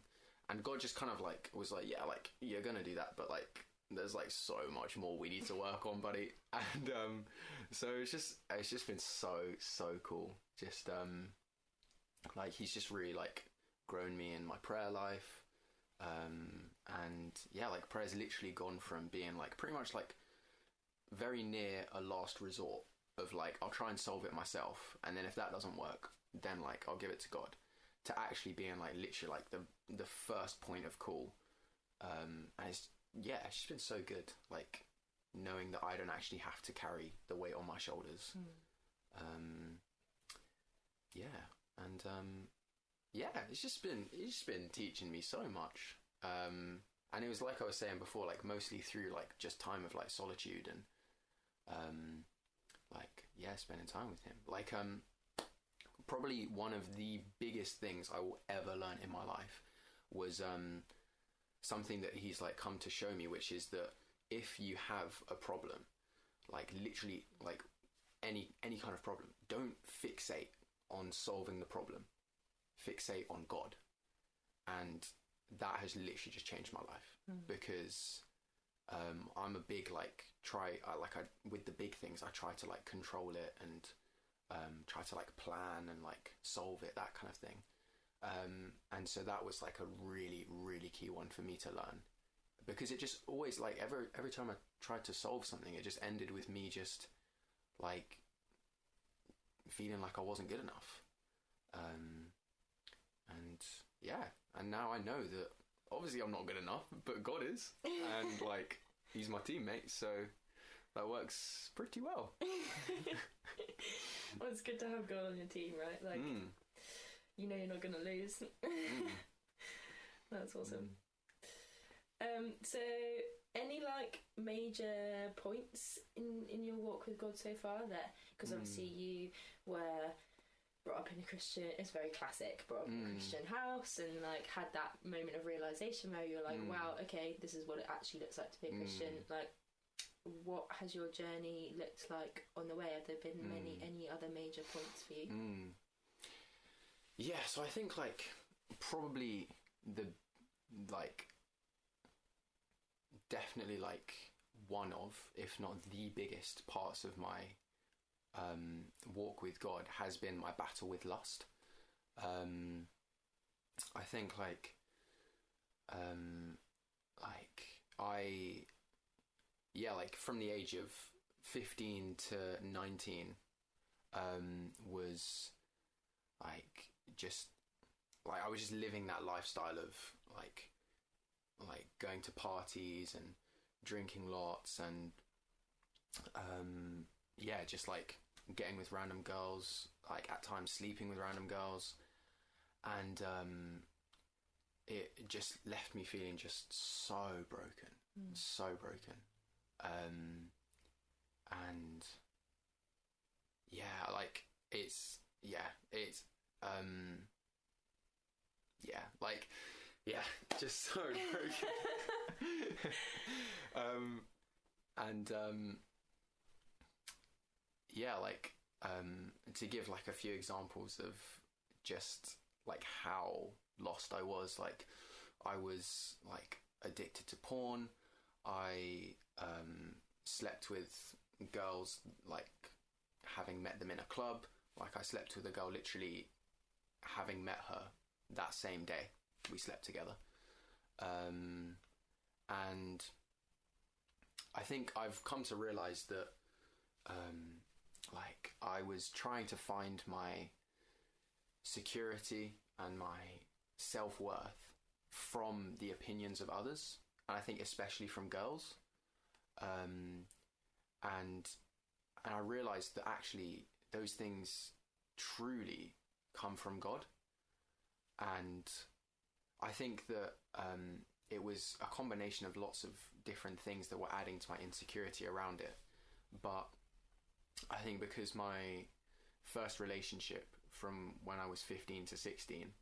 And God just kind of like was like, yeah, like you're gonna do that, but like there's like so much more we need to work on, buddy. And so it's just been so cool. Just like he's just really like grown me in my prayer life, and yeah, like prayer's literally gone from being like pretty much like very near a last resort of like I'll try and solve it myself, and then if that doesn't work, then like I'll give it to God, to actually being like literally like the first point of call. And it's just been so good, like knowing that I don't actually have to carry the weight on my shoulders. It's just been teaching me so much, and it was like I was saying before, like mostly through like just time of like solitude and spending time with him. Like probably one of the biggest things I will ever learn in my life was something that he's like come to show me, which is that if you have a problem, like literally like any kind of problem, don't fixate on solving the problem, fixate on God. And that has literally just changed my life, because I'm a big like with the big things I try to like control it and try to like plan and like solve it, that kind of thing. And so that was like a really, really key one for me to learn, because it just always like every time I tried to solve something, it just ended with me just like feeling like I wasn't good enough. And now I know that obviously I'm not good enough, but God is, and like he's my teammate, so that works pretty well. Well, it's good to have God on your team, right? Like you know you're not gonna lose. That's awesome. So any like major points in your walk with God so far there? Because obviously you were brought up in a Christian, it's very classic, brought up in a Christian house, and like had that moment of realization where you're like, wow, okay, this is what it actually looks like to be a Christian. Like, what has your journey looked like on the way? Have there been any other major points for you? Yeah, so I think like probably the like definitely like one of, if not the biggest parts of my walk with God has been my battle with lust. I think like I yeah, like from the age of 15 to 19, was like just like I was just living that lifestyle of like going to parties and drinking lots and yeah, just like getting with random girls, like at times sleeping with random girls, and it just left me feeling just so broken, so broken. And yeah, like it's just so broken. And yeah, like to give like a few examples of just like how lost I was, like I was like addicted to porn. I slept with girls like having met them in a club. Like I slept with a girl literally having met her that same day. We slept together. And I think I've come to realize that like I was trying to find my security and my self-worth from the opinions of others, and I think especially from girls. And I realized that actually those things truly come from God. And I think that it was a combination of lots of different things that were adding to my insecurity around it. But I think because my first relationship from when I was 15 to 16,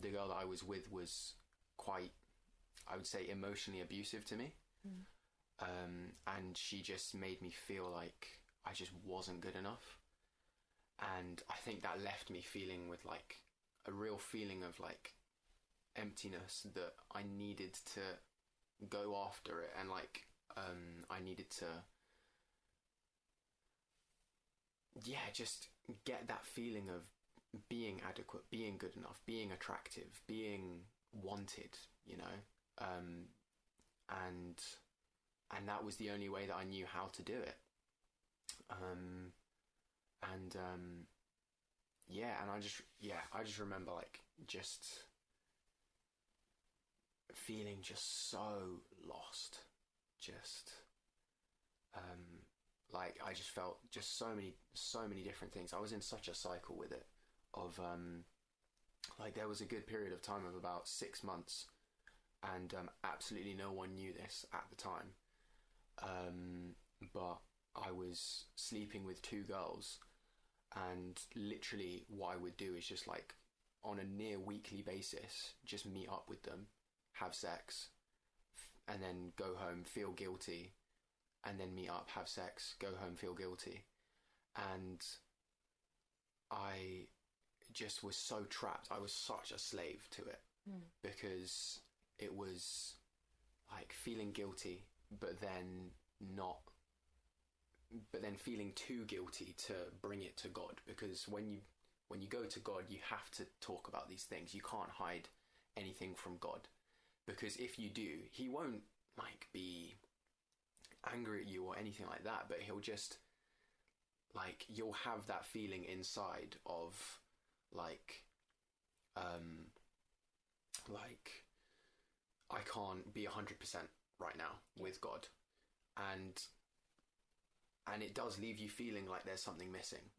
the girl that I was with was quite, I would say, emotionally abusive to me. And she just made me feel like I just wasn't good enough. And I think that left me feeling with like a real feeling of like emptiness, that I needed to go after it, and like I needed to just get that feeling of being adequate, being good enough, being attractive, being wanted, you know. And that was the only way that I knew how to do it. And I just remember like just feeling just so lost, just like I just felt just so many different things. I was in such a cycle with it of like there was a good period of time of about 6 months, and absolutely no one knew this at the time, but I was sleeping with 2 girls, and literally what I would do is just like on a near weekly basis just meet up with them, have sex, and then go home, feel guilty, and then meet up, have sex, go home, feel guilty. And I just was so trapped. I was such a slave to it, because it was like feeling guilty, but then feeling too guilty to bring it to God, because when you go to God, you have to talk about these things. You can't hide anything from God, because if you do, he won't like be angry at you or anything like that, but he'll just like, you'll have that feeling inside of like I can't be 100% right now with God, and it does leave you feeling like there's something missing,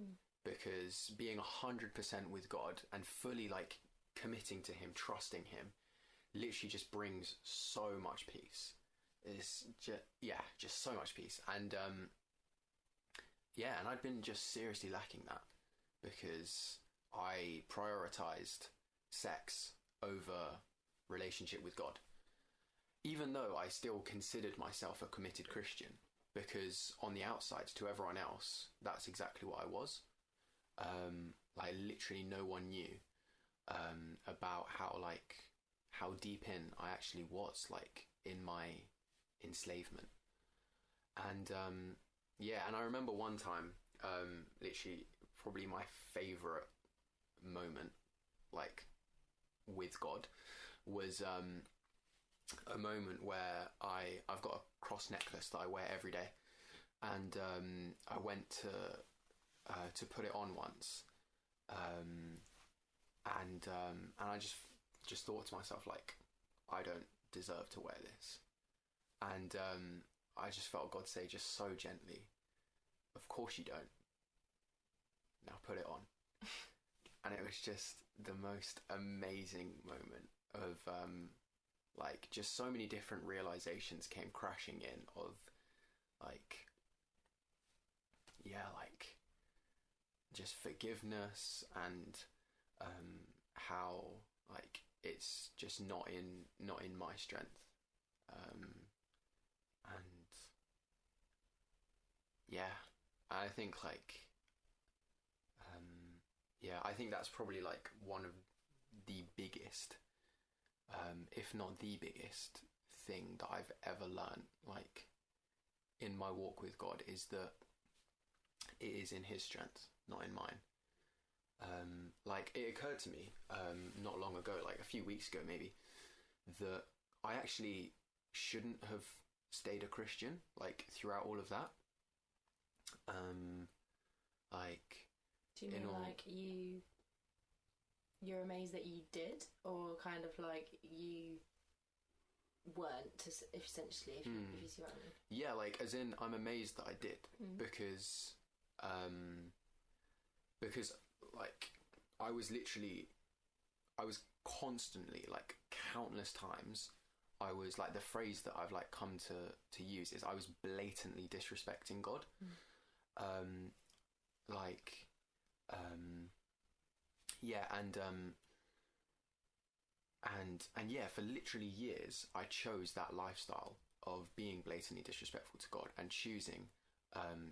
because being 100% with God and fully like committing to him, trusting him, literally just brings so much peace. It's just so much peace. And and I'd been just seriously lacking that, because I prioritized sex over relationship with God, even though I still considered myself a committed Christian, because on the outside to everyone else that's exactly what I was. Like literally no one knew about how deep in I actually was, like in my enslavement. And and I remember one time, literally probably my favorite moment like with God was a moment where I've got a cross necklace that I wear every day, and I went to put it on once, and I just thought to myself, like, I don't deserve to wear this, and I just felt God say just so gently, of course you don't, now put it on. And it was just the most amazing moment of like, just so many different realizations came crashing in of like, yeah, like just forgiveness, and how like it's just not in my strength, and yeah, I think like yeah, I think that's probably like one of the biggest, if not the biggest thing that I've ever learned, like in my walk with God, is that it is in His strength, not in mine. Like, it occurred to me not long ago, like a few weeks ago maybe, that I actually shouldn't have stayed a Christian, like throughout all of that. Like, do you mean like you're amazed that you did, or kind of like you weren't, essentially, if you see what I mean? Yeah, like, as in, I'm amazed that I did, because like I was constantly, like countless times, I was like, the phrase that I've like come to use is I was blatantly disrespecting God. Yeah, and yeah, for literally years I chose that lifestyle of being blatantly disrespectful to God, and choosing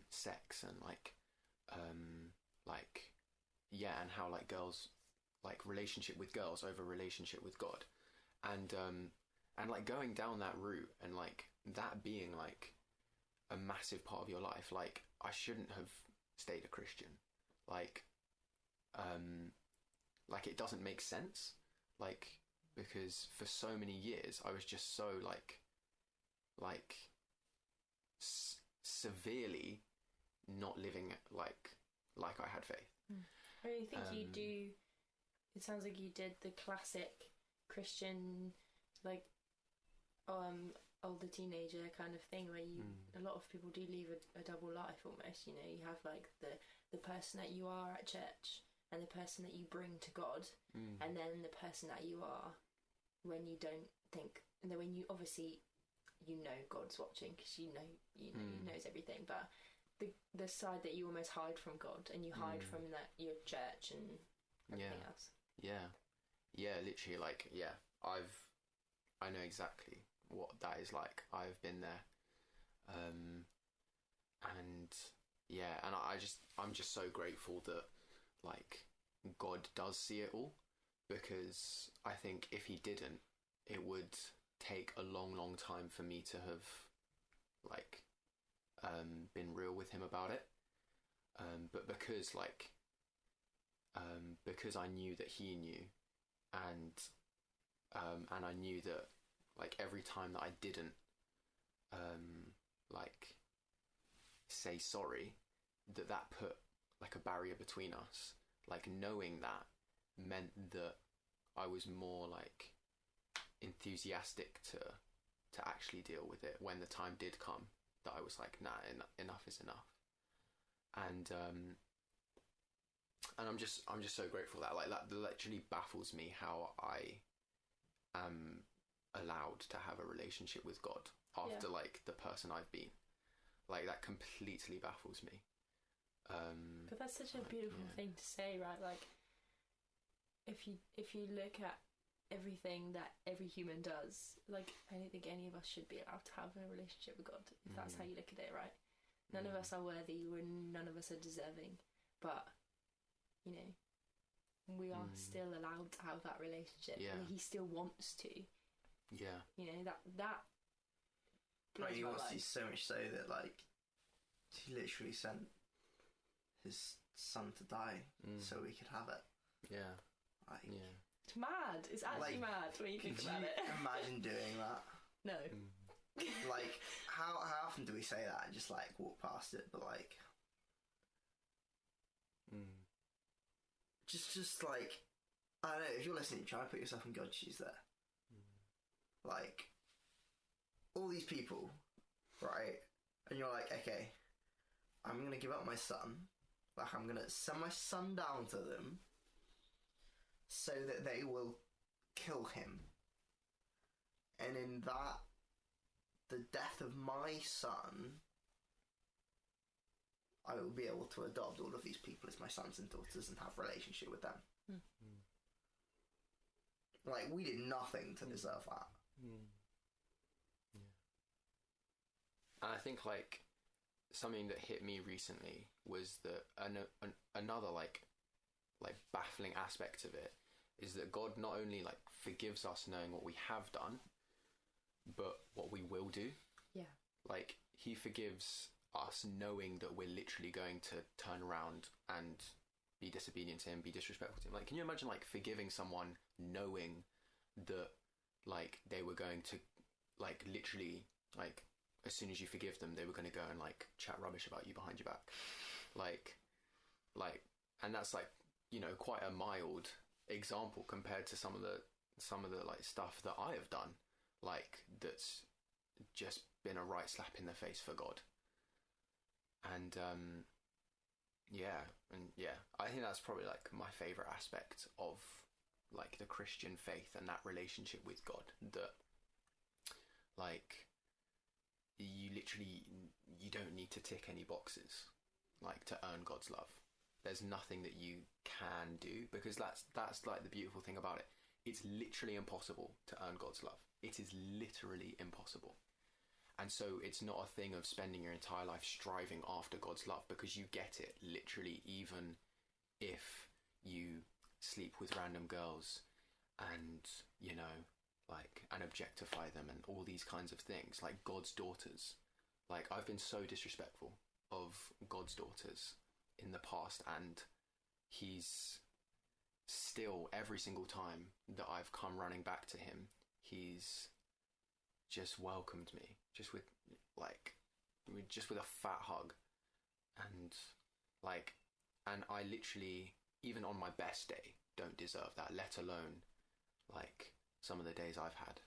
sex, and like yeah, and how like girls, like relationship with girls over relationship with God, and like going down that route, and like that being like a massive part of your life. Like, I shouldn't have stayed a Christian, like it doesn't make sense, like, because for so many years I was just so like severely not living like I had faith. I really think you do. It sounds like you did the classic Christian, like older teenager kind of thing, where you a lot of people do leave a double life almost. You know, you have like the person that you are at church, and the person that you bring to God, and then the person that you are when you don't think, and then when you obviously, you know, God's watching, because you know he knows everything, but the side that you almost hide from God, and you hide from that your church and everything else. Yeah, literally, like, yeah, I know exactly what that is like. I've been there, and yeah, and I'm just so grateful that like God does see it all, because I think if He didn't, it would take a long time for me to have like been real with Him about it, but because like because I knew that He knew, and I knew that like every time that I didn't like say sorry, that put like a barrier between us. Like, knowing that meant that I was more like enthusiastic to actually deal with it when the time did come, that I was like, nah, enough is enough. And I'm just so grateful that, like, that literally baffles me how I am allowed to have a relationship with God after like the person I've been. Like, that completely baffles me. But that's such a beautiful thing to say, right? Like, if you look at everything that every human does, like, I don't think any of us should be allowed to have a relationship with God, if that's how you look at it, right? None of us are worthy, none of us are deserving, but, you know, we are still allowed to have that relationship. And He still wants to. Yeah. You know, that blows He my wants to, life. so much so that, like, He literally sent His son to die so we could have it. Yeah. Like, Do It's mad. It's actually mad when you think about it. Imagine doing that. No. Like, how often do we say that and just like walk past it? But like, just like, I don't know. If you're listening, try and put yourself in God's shoes there. Like, all these people, right? And you're like, okay, I'm gonna give up my son. Like, I'm gonna send my son down to them so that they will kill him. And in that, the death of my son, I will be able to adopt all of these people as my sons and daughters and have a relationship with them. Like, we did nothing to deserve that. Yeah. And I think, like, something that hit me recently was that another like baffling aspect of it is that God not only like forgives us knowing what we have done, but what we will do. Yeah. Like, he forgives us knowing that we're literally going to turn around and be disobedient to him, be disrespectful to him. Like, can you imagine like forgiving someone knowing that like they were going to like literally like as soon as you forgive them they were going to go and like chat rubbish about you behind your back, like and that's like, you know, quite a mild example compared to some of the like stuff that I have done, like that's just been a right slap in the face for God. And I think that's probably like my favorite aspect of like the Christian faith and that relationship with God, that like you don't need to tick any boxes like to earn God's love. There's nothing that you can do, because that's like the beautiful thing about it. It's literally impossible to earn God's love. It is literally impossible. And so it's not a thing of spending your entire life striving after God's love, because you get it literally even if you sleep with random girls and, you know, like, and objectify them and all these kinds of things, like God's daughters. Like, I've been so disrespectful of God's daughters in the past, and he's still, every single time that I've come running back to him, he's just welcomed me just with a fat hug. And like, and I literally, even on my best day, don't deserve that, let alone like some of the days I've had.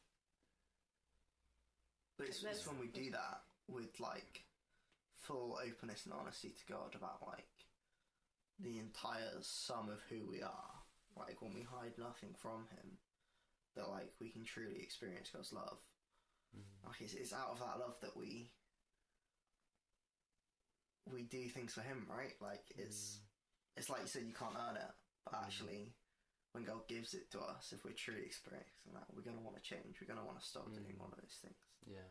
But it's when we do that with like full openness and honesty to God about like the entire sum of who we are, like when we hide nothing from him, that like we can truly experience God's love. Like it's out of that love that we do things for him, right? Like it's like you said, you can't earn it, but actually when God gives it to us, if we're truly experiencing that, we're going to want to change, we're going to want to stop doing all of those things. Yeah.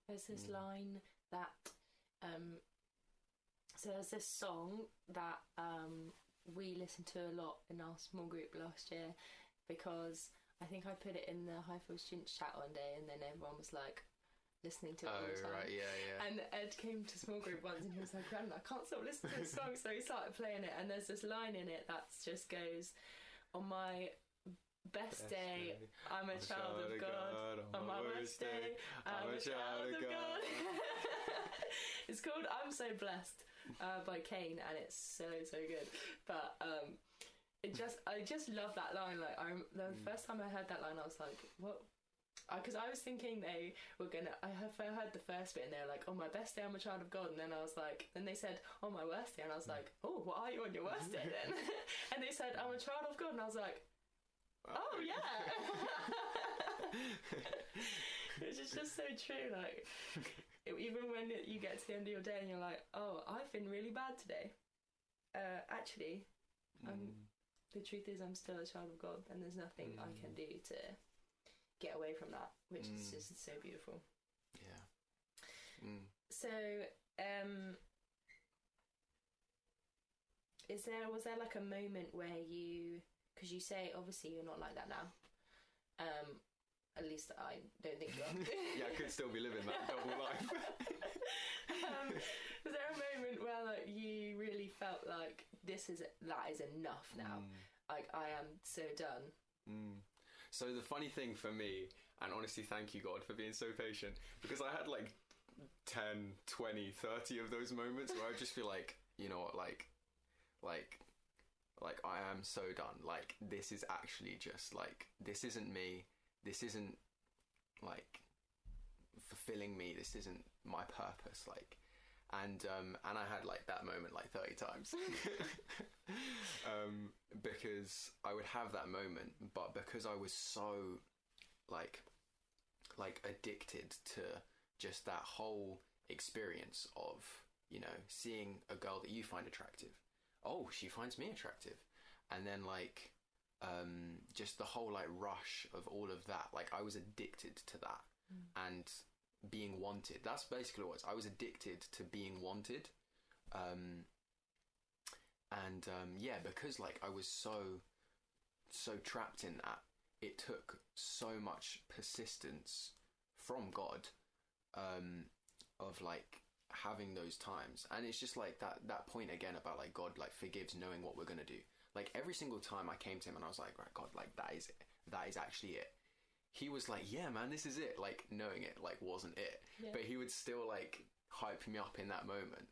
There's this line that so there's this song that we listened to a lot in our small group last year, because I think I put it in the Highfield Students chat one day, and then everyone was like listening to it all the time. Right, yeah. And Ed came to small group once and he was like, Rhiannon, I can't stop listening to this song, so he started playing it, and there's this line in it that just goes, on my best day, I'm a child of God. On my worst day, I'm a child of God. It's called I'm So Blessed by Kane, and it's so good. But I just love that line. Like, the first time I heard that line, I was like, what? Because I was thinking they were gonna. I heard the first bit, and they were like, "On my best day, I'm a child of God," and then I was like, then they said, "On my worst day," and I was like, "Oh, what are you on your worst day then?" And they said, "I'm a child of God," and I was like, "Oh yeah." Which is just so true. Like, even when you get to the end of your day and you're like, "Oh, I've been really bad today," actually, the truth is I'm still a child of God, and there's nothing I can do to get away from that, which is just so beautiful. Yeah. So, was there like a moment where you, because you say obviously you're not like that now, At least I don't think you are. Yeah, I could still be living that double life. Was there a moment where like you really felt like that is enough now? Like, I am so done. So the funny thing for me, and honestly, thank you God for being so patient, because I had like 10, 20, 30 of those moments where I just feel like, you know what, like I am so done. Like, this is actually just like, this isn't me. This isn't like fulfilling me. This isn't my purpose. Like, and I had like that moment like 30 times. Because I would have that moment, but because I was so like addicted to just that whole experience of, you know, seeing a girl that you find attractive, oh, she finds me attractive, and then like just the whole like rush of all of that, like I was addicted to that. And being wanted, that's basically what it was. I was addicted to being wanted. Yeah, because like I was so trapped in that, it took so much persistence from God, of like having those times. And it's just like that point again about like God like forgives knowing what we're gonna do. Like every single time I came to him and I was like, right, God, like that is it. That is actually it. He was like, yeah, man, this is it. Like knowing it like wasn't it. Yeah. But he would still like hype me up in that moment.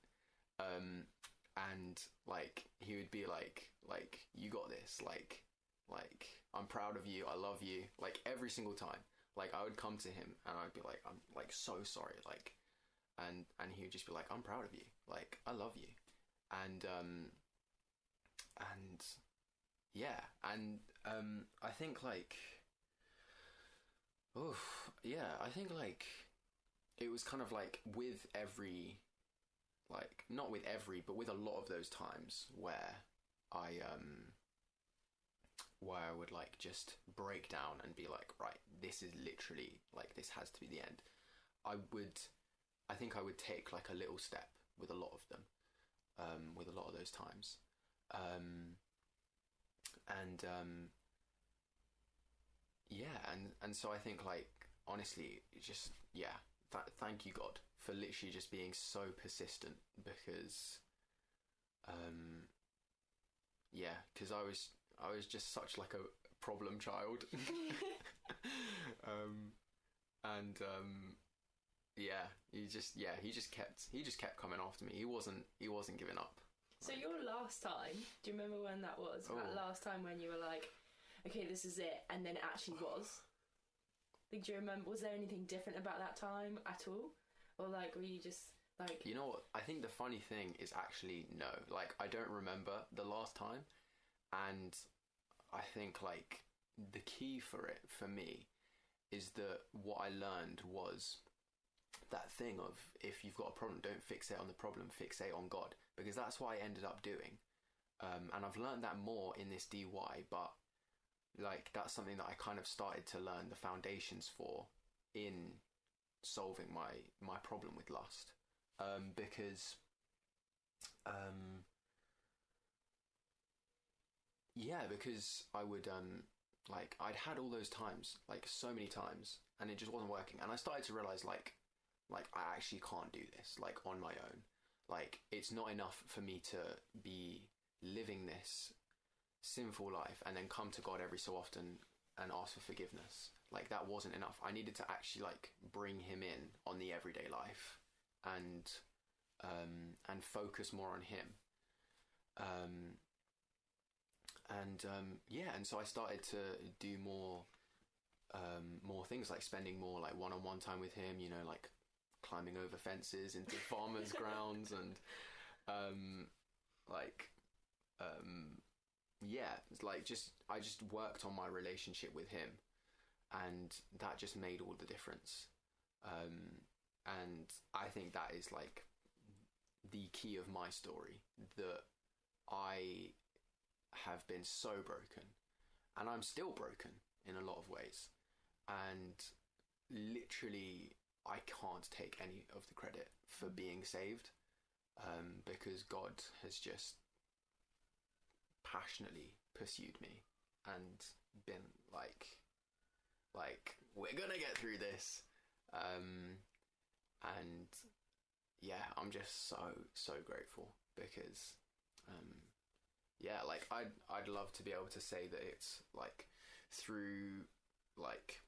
And like he would be like you got this, like I'm proud of you, I love you, like every single time. Like I would come to him and I'd be like, I'm like so sorry, like and he would just be like, I'm proud of you, like I love you. And yeah, and I think like I think like it was kind of like with every, like not with every, but with a lot of those times where I would like just break down and be like, right, this is literally like, this has to be the end. I think I would take like a little step with a lot of them, with a lot of those times. And so I think like honestly, just thank you God for literally just being so persistent, because because I was just such like a problem child. He just kept coming after me. He wasn't giving up. So your last time, do you remember when that was? Oh. That last time when you were like, okay, this is it, and then it actually was? Like, do you remember, was there anything different about that time at all? Or like, were you just like... You know what, I think the funny thing is actually no. Like, I don't remember the last time, and I think like the key for it, for me, is that what I learned was that thing of, if you've got a problem, don't fixate on the problem, fixate on God, because that's what I ended up doing. And I've learned that more in this DY, but like that's something that I kind of started to learn the foundations for in solving my problem with lust, because I would like I'd had all those times, like so many times, and it just wasn't working, and I started to realize like I actually can't do this like on my own. Like it's not enough for me to be living this sinful life and then come to God every so often and ask for forgiveness. Like that wasn't enough. I needed to actually like bring him in on the everyday life and focus more on him. And so I started to do more things, like spending more like one-on-one time with him, you know, like climbing over fences into farmers' grounds, and it's like I just worked on my relationship with him, and that just made all the difference. And I think that is like the key of my story, that I have been so broken, and I'm still broken in a lot of ways, and literally I can't take any of the credit for being saved, because God has just passionately pursued me and been like like, we're gonna get through this. And yeah, I'm just so grateful because yeah, like I'd love to be able to say that it's like through like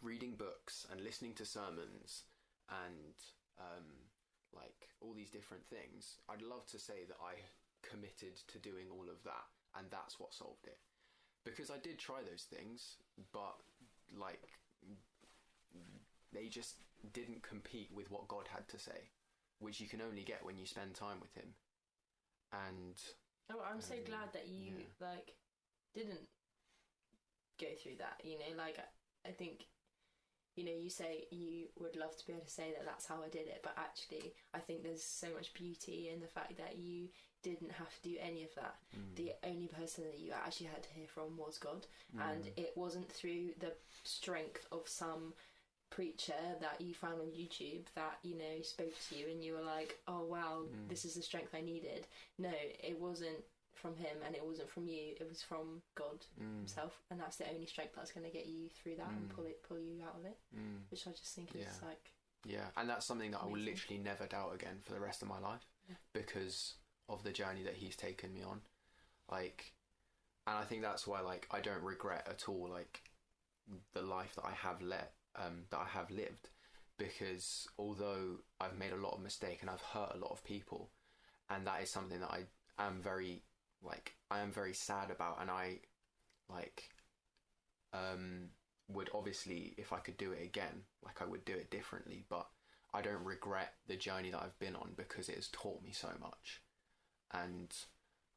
reading books and listening to sermons and like all these different things. I'd love to say that I committed to doing all of that and that's what solved it, because I did try those things, but like they just didn't compete with what God had to say, which you can only get when you spend time with him. And I'm so glad that you like didn't go through that, you know, like I think, you know, you say you would love to be able to say that that's how I did it, but actually I think there's so much beauty in the fact that you didn't have to do any of that. The only person that you actually had to hear from was God, and it wasn't through the strength of some preacher that you found on YouTube that, you know, spoke to you and you were like, oh wow, this is the strength I needed. No, it wasn't from him and it wasn't from you, it was from God himself, and that's the only strength that's going to get you through that and pull you out of it, which I just think is like and that's something that amazing. I will literally never doubt again for the rest of my life, because of the journey that he's taken me on. Like, and I think that's why, like, I don't regret at all, like, the life that I have lived, because although I've made a lot of mistakes and I've hurt a lot of people, and that is something that I am very sad about, and I like would obviously, if I could do it again, like I would do it differently, but I don't regret the journey that I've been on because it has taught me so much. And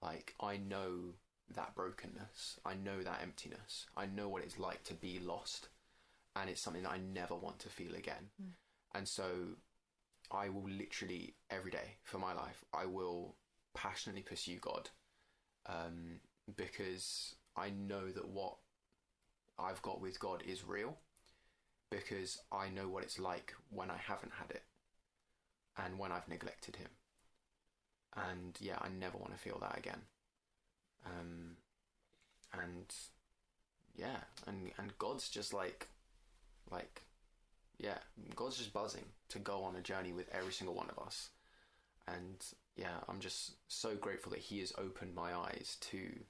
like, I know that brokenness, I know that emptiness, I know what it's like to be lost, and it's something that I never want to feel again. And so I will literally every day for my life, I will passionately pursue God, because I know that what I've got with God is real, because I know what it's like when I haven't had it and when I've neglected him. And yeah, I never want to feel that again. And yeah, and God's just like yeah, God's just buzzing to go on a journey with every single one of us. And yeah, I'm just so grateful that he has opened my eyes to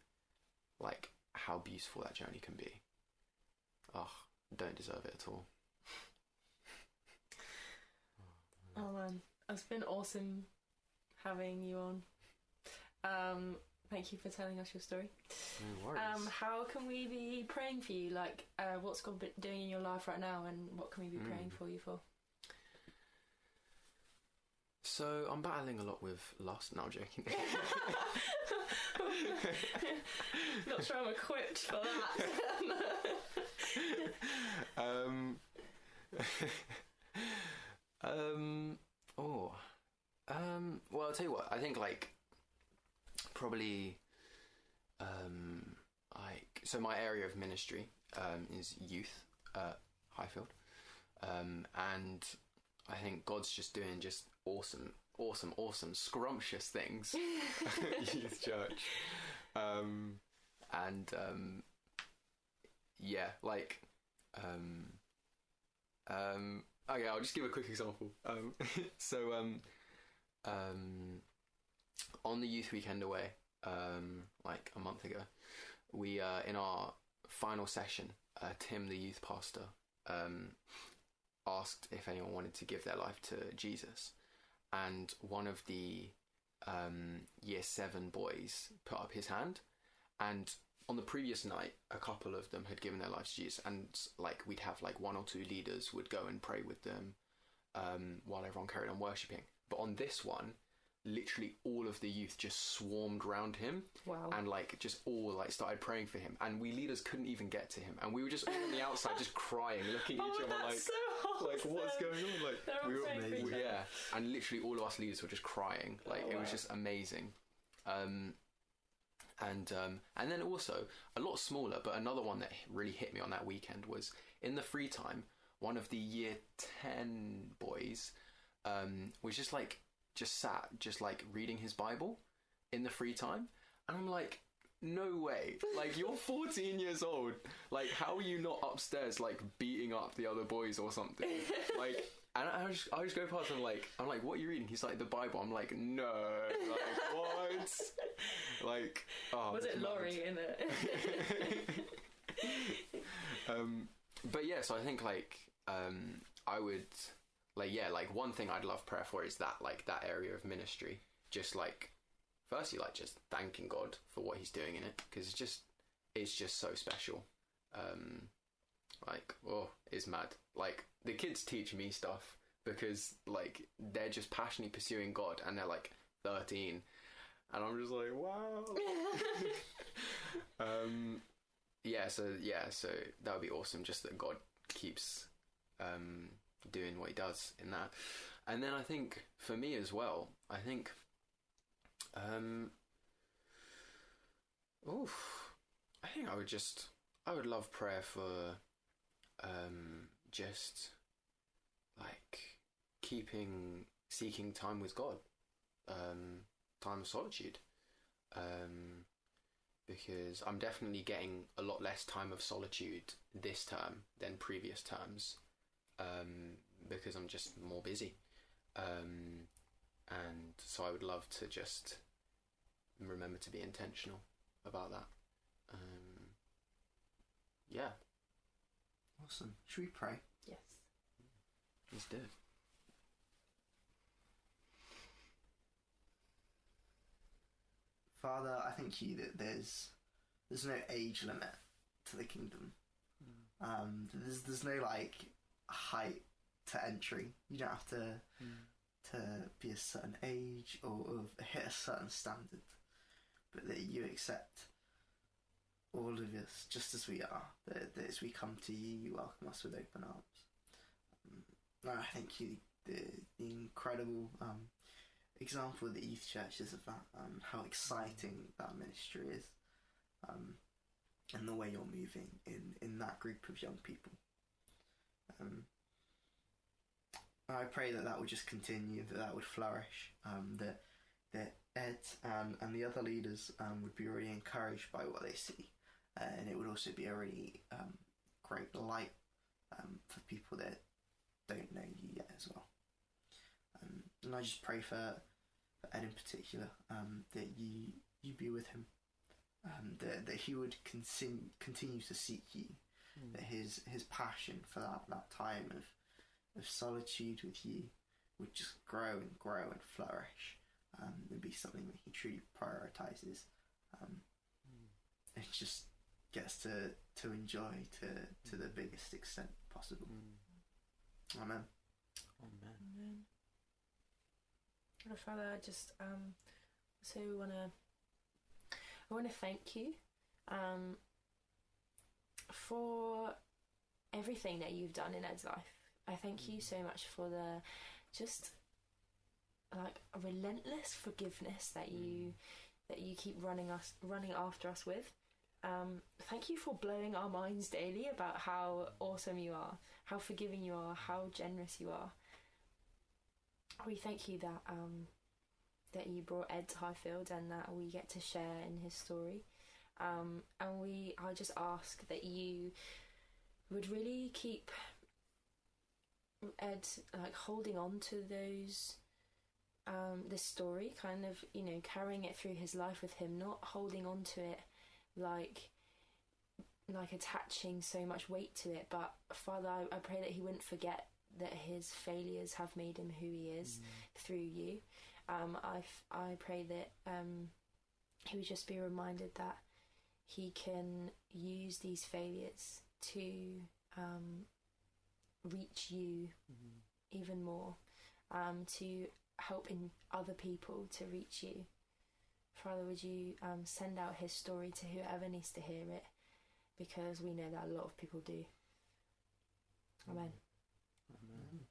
like how beautiful that journey can be. Oh, don't deserve it at all. Oh man, it's been awesome having you on. Thank you for telling us your story. No worries. How can we be praying for you? Like, what's God been doing in your life right now, and what can we be praying for you for? So I'm battling a lot with lust. No, I'm joking. Not sure I'm equipped for that. Well, I'll tell you what. I think like probably like, so my area of ministry is youth at Highfield, and I think God's just doing just awesome scrumptious things at youth church, and yeah, like okay, I'll just give a quick example. So on the youth weekend away, like a month ago, we in our final session, Tim, the youth pastor, asked if anyone wanted to give their life to Jesus, and one of the year 7 boys put up his hand, and on the previous night a couple of them had given their lives to Jesus, and like we'd have like 1 or 2 leaders would go and pray with them while everyone carried on worshipping. But on this one, literally all of the youth just swarmed around him. Wow. And like just all like started praying for him, and we leaders couldn't even get to him, and we were just all on the outside just crying, looking at each other like, so awesome. like what's going on, like They're all praying for each other. yeah, and literally all of us leaders were just crying, like it was just amazing. And then also a lot smaller, but another one that really hit me on that weekend was in the free time, one of the year 10 boys was just sat reading his Bible in the free time, and I'm like, no way. Like, you're 14 years old. Like, how are you not upstairs, like, beating up the other boys or something? Like, and I just go past and I'm like, what are you reading? He's like, the Bible. I'm like, no. Like, what? Like, oh. Was it Laurie in it? But yeah, so I think, like, I would, like, yeah, like, one thing I'd love prayer for is that, like, that area of ministry. Just, like, firstly, like, just thanking God for what he's doing in it, because it's just so special. Like, oh, it's mad. Like, the kids teach me stuff because, like, they're just passionately pursuing God, and they're like 13, and I'm just like, wow. So that would be awesome, just that God keeps doing what he does in that. And then I think for me as well, I think I would love prayer for just like seeking time with God, time of solitude, because I'm definitely getting a lot less time of solitude this term than previous terms, because I'm just more busy, and so I would love to just remember to be intentional about that. Yeah. Awesome. Should we pray? Yes. Let's do it. Father, I thank you that there's no age limit to the kingdom. There's no like height to entry. You don't have to be a certain age or hit a certain standard, but that you accept all of us just as we are. That as we come to you, you welcome us with open arms. And I thank you the incredible example of the youth churches of that, how exciting that ministry is, and the way you're moving in that group of young people. I pray that would just continue, that would flourish, that Ed and the other leaders would be really encouraged by what they see, and it would also be a really great light for people that don't know you yet as well. And I just pray for Ed in particular, that you be with him, that he would continue to seek you, that his passion for that time of solitude with you would just grow and flourish, and be something that he truly prioritises, and just gets to enjoy to the biggest extent possible. Amen. Amen. Father, I just so I want to thank you for everything that you've done in Ed's life. I thank you so much for the just like a relentless forgiveness that you keep running after us with. Thank you for blowing our minds daily about how awesome you are, how forgiving you are, how generous you are. We thank you that you brought Ed to Highfield and that we get to share in his story. And I just ask that you would really keep Ed like holding on to those this story, kind of, you know, carrying it through his life with him, not holding on to it like attaching so much weight to it. But Father, I pray that he wouldn't forget that his failures have made him who he is through you. I pray that he would just be reminded that he can use these failures to reach you even more, to help in other people to reach you. Father, would you send out his story to whoever needs to hear it, because we know that a lot of people do. Amen. Amen.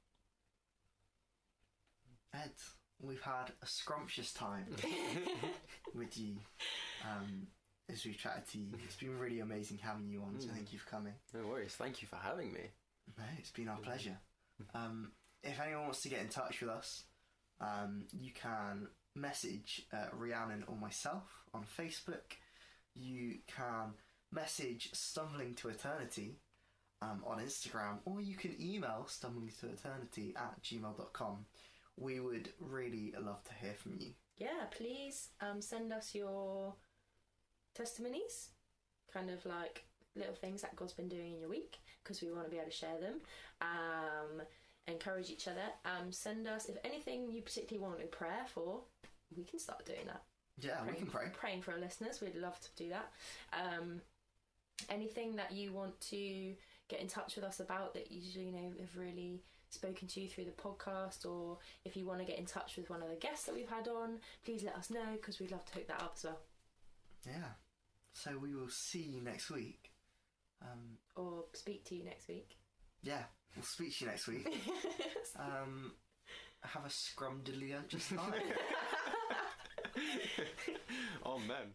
Ed, we've had a scrumptious time with you as we've chatted to you. It's been really amazing having you on, so thank you for coming. No worries, thank you for having me. No, it's been our pleasure. If anyone wants to get in touch with us, you can message Rhiannon or myself on Facebook. can message Stumbling to Eternity on Instagram, or you can email stumblingtoeternity@gmail.com. We would really love to hear from you. Yeah, please send us your testimonies, kind of like little things that God's been doing in your week, because we want to be able to share them. Encourage each other. Send us, if anything you particularly want a prayer for, we can start doing that. Yeah, we can pray. Praying for our listeners, we'd love to do that. Anything that you want to get in touch with us about that you know have really spoken to you through the podcast, or if you want to get in touch with one of the guests that we've had on, please let us know, because we'd love to hook that up as well. Yeah. So we will see you next week. Or speak to you next week. Yeah, we'll speak to you next week. Have a scrumdiddlyumptious time. Oh, man.